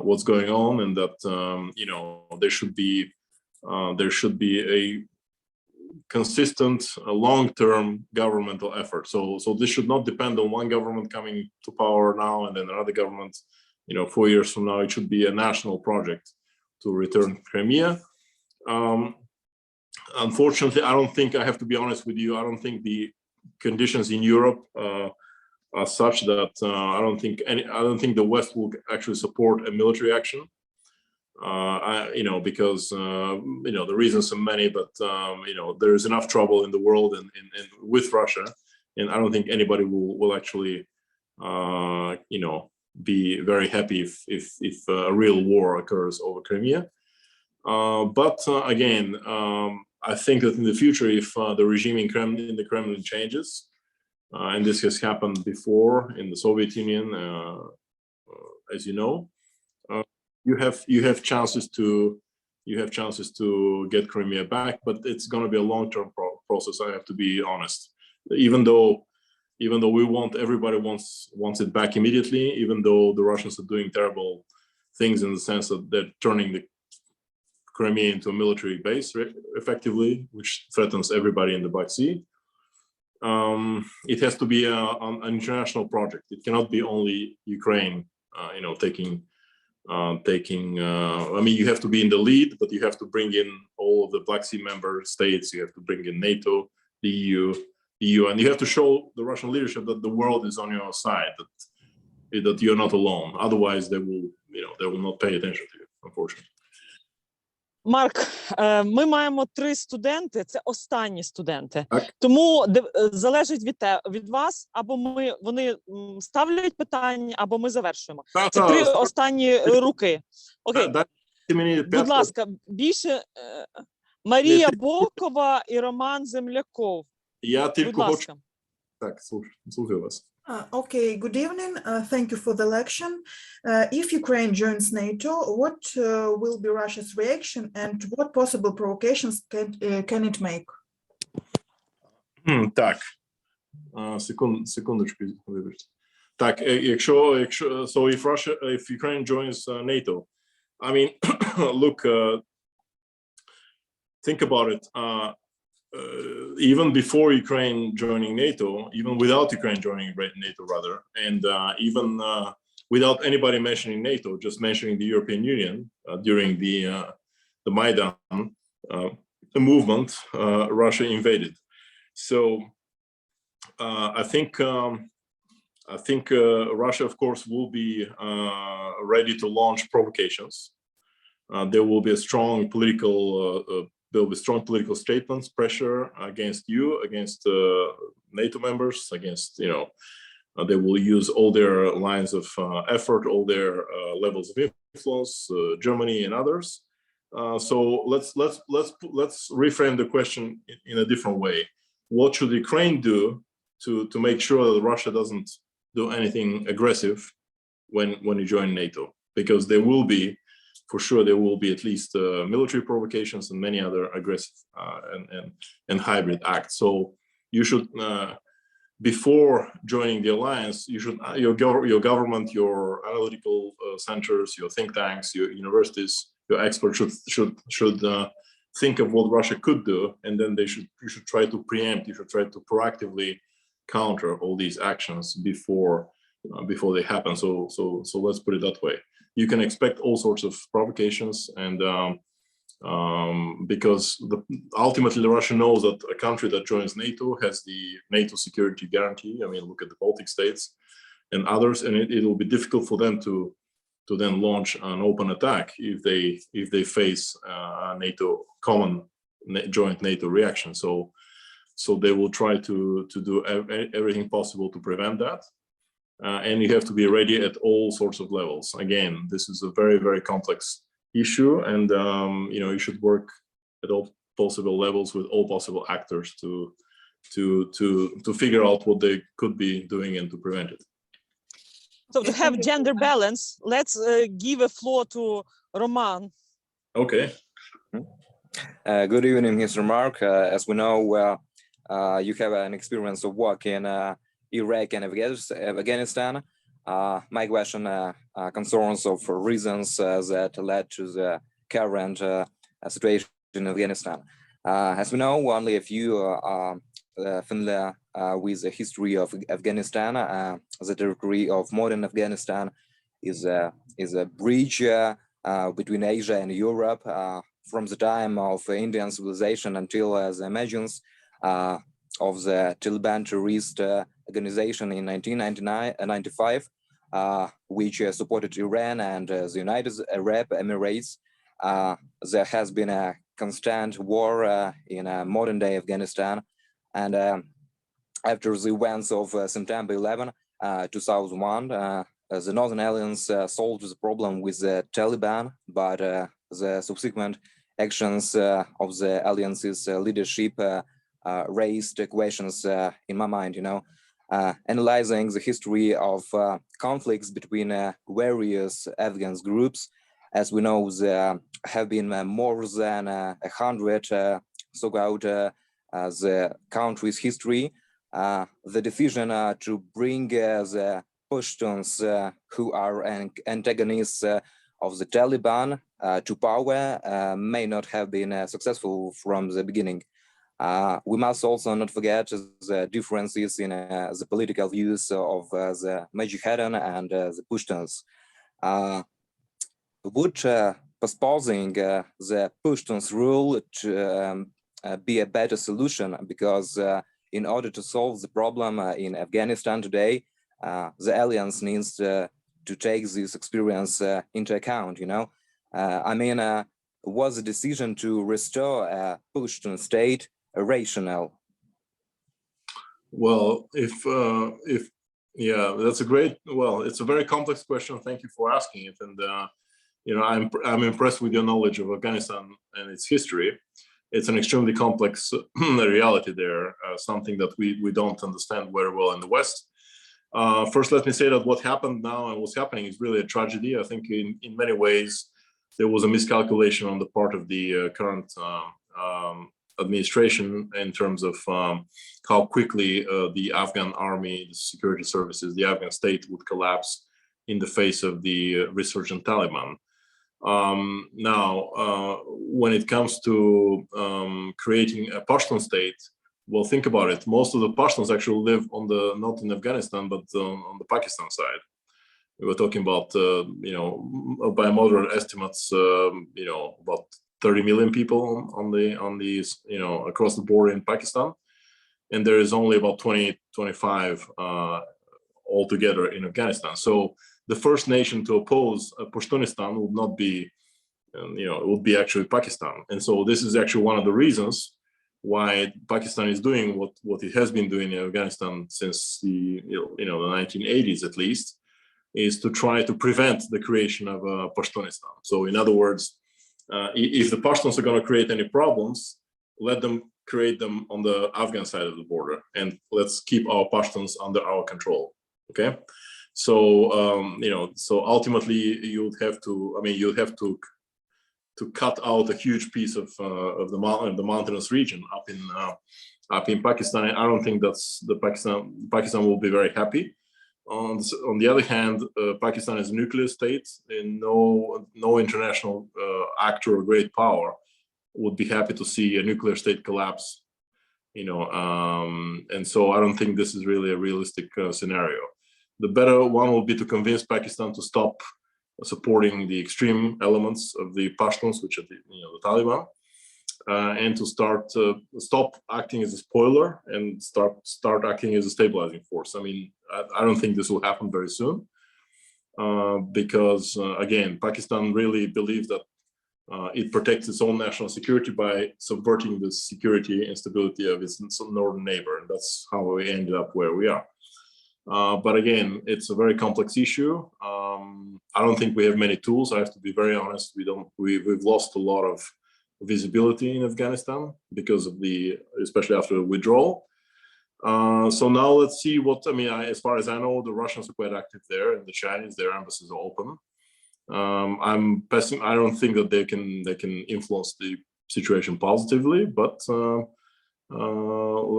what's going on, and that you know, there should be a consistent long-term governmental effort. So this should not depend on one government coming to power now and then another government, you know, 4 years from now. It should be a national project to return Crimea. Unfortunately, I don't think, I have to be honest with you, I don't think the conditions in Europe are such that I don't think the West will actually support a military action. You know, because you know, the reasons are many, but you know, there is enough trouble in the world and with Russia, and I don't think anybody will actually you know, be very happy if a real war occurs over Crimea. But again, I think that in the future, if the regime in the Kremlin changes, and this has happened before in the Soviet Union, as you know, you have chances to get Crimea back, but it's going to be a long-term process. I have to be honest. Even though everybody wants it back immediately, even though the Russians are doing terrible things in the sense that they're turning the Crimea into a military base effectively, which threatens everybody in the Black Sea. It has to be an international project. It cannot be only Ukraine, you know, taking. I mean, you have to be in the lead, but you have to bring in all of the Black Sea member states. You have to bring in NATO, the EU, and you have to show the Russian leadership that the world is on your side, that you're not alone. Otherwise, they will not pay attention to you, unfortunately. Марк, ми маємо 3 студенти, це останні студенти. Так. Тому залежить від вас, або вони ставлять питання, або ми завершуємо. Це 3 останні руки. Окей. Будь ласка, більше Марія Бокова і Роман Земляков. Я тільки хочу... Так, слухаю вас. Okay, good evening. Thank you for the lecture. If Ukraine joins NATO, what will be Russia's reaction and what possible provocations can it make? Так, секундочку, вибачте. Так, якщо so if Ukraine joins NATO, I mean, look, think about it. Even before Ukraine joining NATO, even without Ukraine joining NATO rather, and even without anybody mentioning NATO, just mentioning the European Union during the Maidan movement, Russia invaded. So I think Russia, of course, will be ready to launch provocations. There will be a strong political. There will be strong political statements, pressure against you, against NATO members, against, you know, they will use all their lines of effort, all their levels of influence, Germany and others. So let's reframe the question in a different way. What should Ukraine do to make sure that Russia doesn't do anything aggressive when you join NATO? Because there will be. For sure, there will be at least military provocations and many other aggressive and hybrid acts. So you should before joining the alliance, you should your government, your analytical centers, your think tanks, your universities, your experts should think of what Russia could do, and then you should try to preempt. You should try to proactively counter all these actions before they happen. So let's put it that way. You can expect all sorts of provocations, and because ultimately Russia knows that a country that joins NATO has the NATO security guarantee. I mean, look at the Baltic states and others, and it will be difficult for them to then launch an open attack if they face a NATO common joint NATO reaction. So they will try to do everything possible to prevent that. And you have to be ready at all sorts of levels. Again, this is a very, very complex issue, and you should work at all possible levels with all possible actors to figure out what they could be doing and to prevent it. So to have gender balance, let's give a floor to Roman. Okay. Good evening, Mr. Mark. As we know, you have an experience of work in Iraq and Afghanistan. My question concerns of reasons that led to the current situation in Afghanistan. As we know, only a few are familiar with the history of Afghanistan. The territory of modern Afghanistan is a bridge between Asia and Europe from the time of Indian civilization until the emergence of the Taliban terrorist organization in 1995, which supported Iran and the United Arab Emirates. There has been a constant war in modern day Afghanistan, and after the events of September 11, 2001, the Northern Alliance solved the problem with the Taliban, but the subsequent actions of the alliance's leadership raised questions in my mind, analyzing the history of conflicts between various Afghan groups. As we know, there have been more than 100 throughout the country's history. The decision to bring the Pashtuns, who are antagonists of the Taliban, to power may not have been successful from the beginning. We must also not forget the differences in the political views of the Mujahideen and the Pashtuns. Would postponing the Pashtuns rule to be a better solution? Because in order to solve the problem in Afghanistan today, the alliance needs to take this experience into account. I mean, was the decision to restore a Pashtun state rational? Well, yeah, that's a great. Well, it's a very complex question. Thank you for asking it, and I'm impressed with your knowledge of Afghanistan and its history. It's an extremely complex reality there, something that we don't understand very well in the West. First, let me say that what happened now and what's happening is really a tragedy. I think in many ways, there was a miscalculation on the part of the current administration in terms of how quickly the Afghan army, the security services, the Afghan state would collapse in the face of the resurgent Taliban. Now, when it comes to creating a Pashtun state, well, think about it. Most of the Pashtuns actually live not in Afghanistan, but on the Pakistan side. We were talking about, by moderate estimates, about 30 million people on these, across the border in Pakistan, and there is only about 25 altogether in Afghanistan. So the first nation to oppose Pashtunistan would not be, it would be actually Pakistan. And so this is actually one of the reasons why Pakistan is doing what it has been doing in Afghanistan since the the 1980s at least, is to try to prevent the creation of Pashtunistan. So in other words, if the Pashtuns are going to create any problems, let them create them on the Afghan side of the border, and let's keep our Pashtuns under our control. Okay, so so ultimately you'd have to cut out a huge piece of the mountainous region up in Pakistan. I don't think that's Pakistan will be very happy. On the other hand, Pakistan is a nuclear state, and no international actor or great power would be happy to see a nuclear state collapse. And so I don't think this is really a realistic scenario. The better one will be to convince Pakistan to stop supporting the extreme elements of the Pashtuns, which are the Taliban, and to stop acting as a spoiler and start acting as a stabilizing force. I mean, I don't think this will happen very soon, because again, Pakistan really believes that it protects its own national security by subverting the security and stability of its northern neighbor, and that's how we ended up where we are. But again, it's a very complex issue. I don't think we have many tools. I have to be very honest. We've lost a lot of visibility in Afghanistan because of especially after the withdrawal. So now let's see as far as I know, the Russians are quite active there, and the Chinese, their embassies are open. I don't think that they can influence the situation positively, but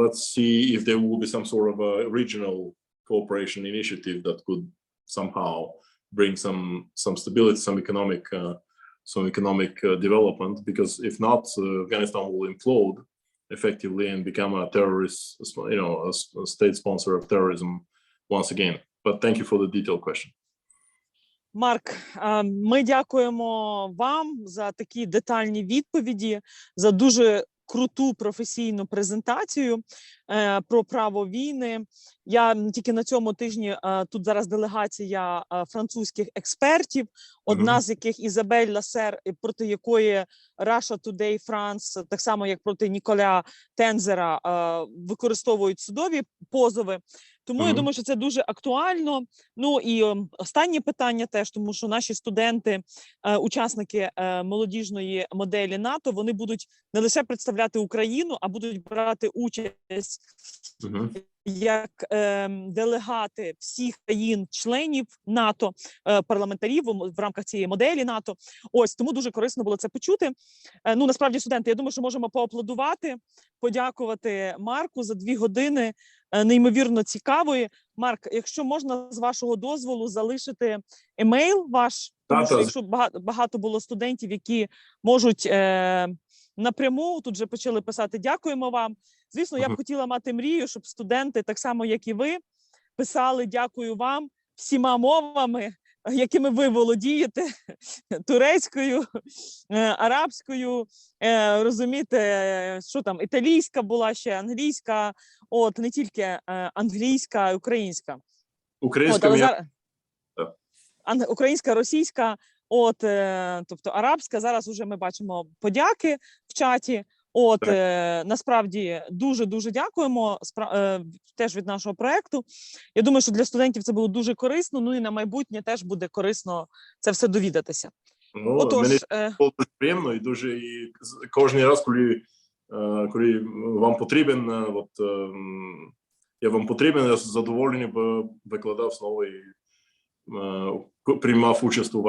let's see if there will be some sort of a regional cooperation initiative that could somehow bring some stability, some economic development. Because if not, Afghanistan will implode effectively and become a terrorist, a state sponsor of terrorism once again. But thank you for the detailed question. Марк, ми дякуємо вам за такі детальні відповіді, за дуже круту професійну презентацію про право війни. Я тільки на цьому тижні, тут зараз делегація французьких експертів, одна з яких Ізабель Ласер, проти якої Russia Today France, так само як проти Ніколя Тензера, використовують судові позови. Тому я думаю, що це дуже актуально. Ну і останнє питання теж, тому що наші студенти, учасники молодіжної моделі НАТО, вони будуть не лише представляти Україну, а будуть брати участь як делегати всіх країн-членів НАТО, парламентарів в рамках цієї моделі НАТО. Ось, тому дуже корисно було це почути. Ну, насправді, студенти, я думаю, що можемо поаплодувати, подякувати Марку за 2 години неймовірно цікавої. Марк, якщо можна, з вашого дозволу, залишити емейл ваш, тому що якщо багато було студентів, які можуть напряму, тут вже почали писати «дякуємо вам». Звісно, я б хотіла мати мрію, щоб студенти, так само як і ви, писали «дякую вам» всіма мовами, якими ви володієте, турецькою, арабською, розумієте, що там, італійська була ще, англійська, от, не тільки англійська, українська. Українська, російська, от, тобто арабська. Зараз вже ми бачимо подяки в чаті. От, насправді, дуже-дуже дякуємо, теж від нашого проєкту. Я думаю, що для студентів це було дуже корисно, ну і на майбутнє теж буде корисно це все довідатися. Ну, отож, мені було дуже приємно і дуже, і кожен раз, коли вам потрібен, я вам потрібен, я з задоволенням викладав знову і приймав участь у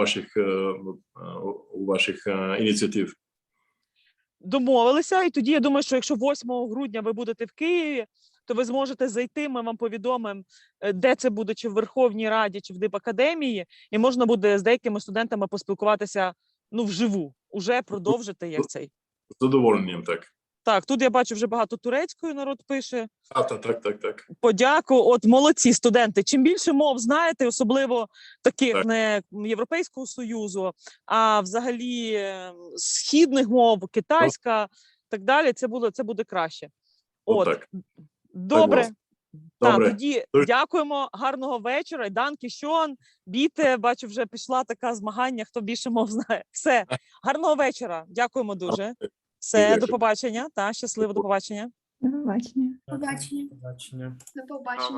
ваших ініціатив. Домовилися, і тоді я думаю, що якщо 8 грудня ви будете в Києві, то ви зможете зайти, ми вам повідомимо, де це буде, чи в Верховній Раді, чи в Дипакадемії, і можна буде з деякими студентами поспілкуватися, ну, вживу, уже продовжити, як цей. З задоволенням, так. Так, тут я бачу вже багато турецькою народ пише. Так. Подяку. От молодці студенти. Чим більше мов знаєте, особливо таких не Європейського Союзу, а взагалі східних мов, китайська, так далі, це буде краще. От. Добре. Так, тоді дякуємо, гарного вечора. Данкі Шон, біте, бачу, вже пішла така змагання, хто більше мов знає. Все, гарного вечора. Дякуємо дуже. Все, до побачення. Та, щасливо, до побачення. До побачення. Побачення. До побачення.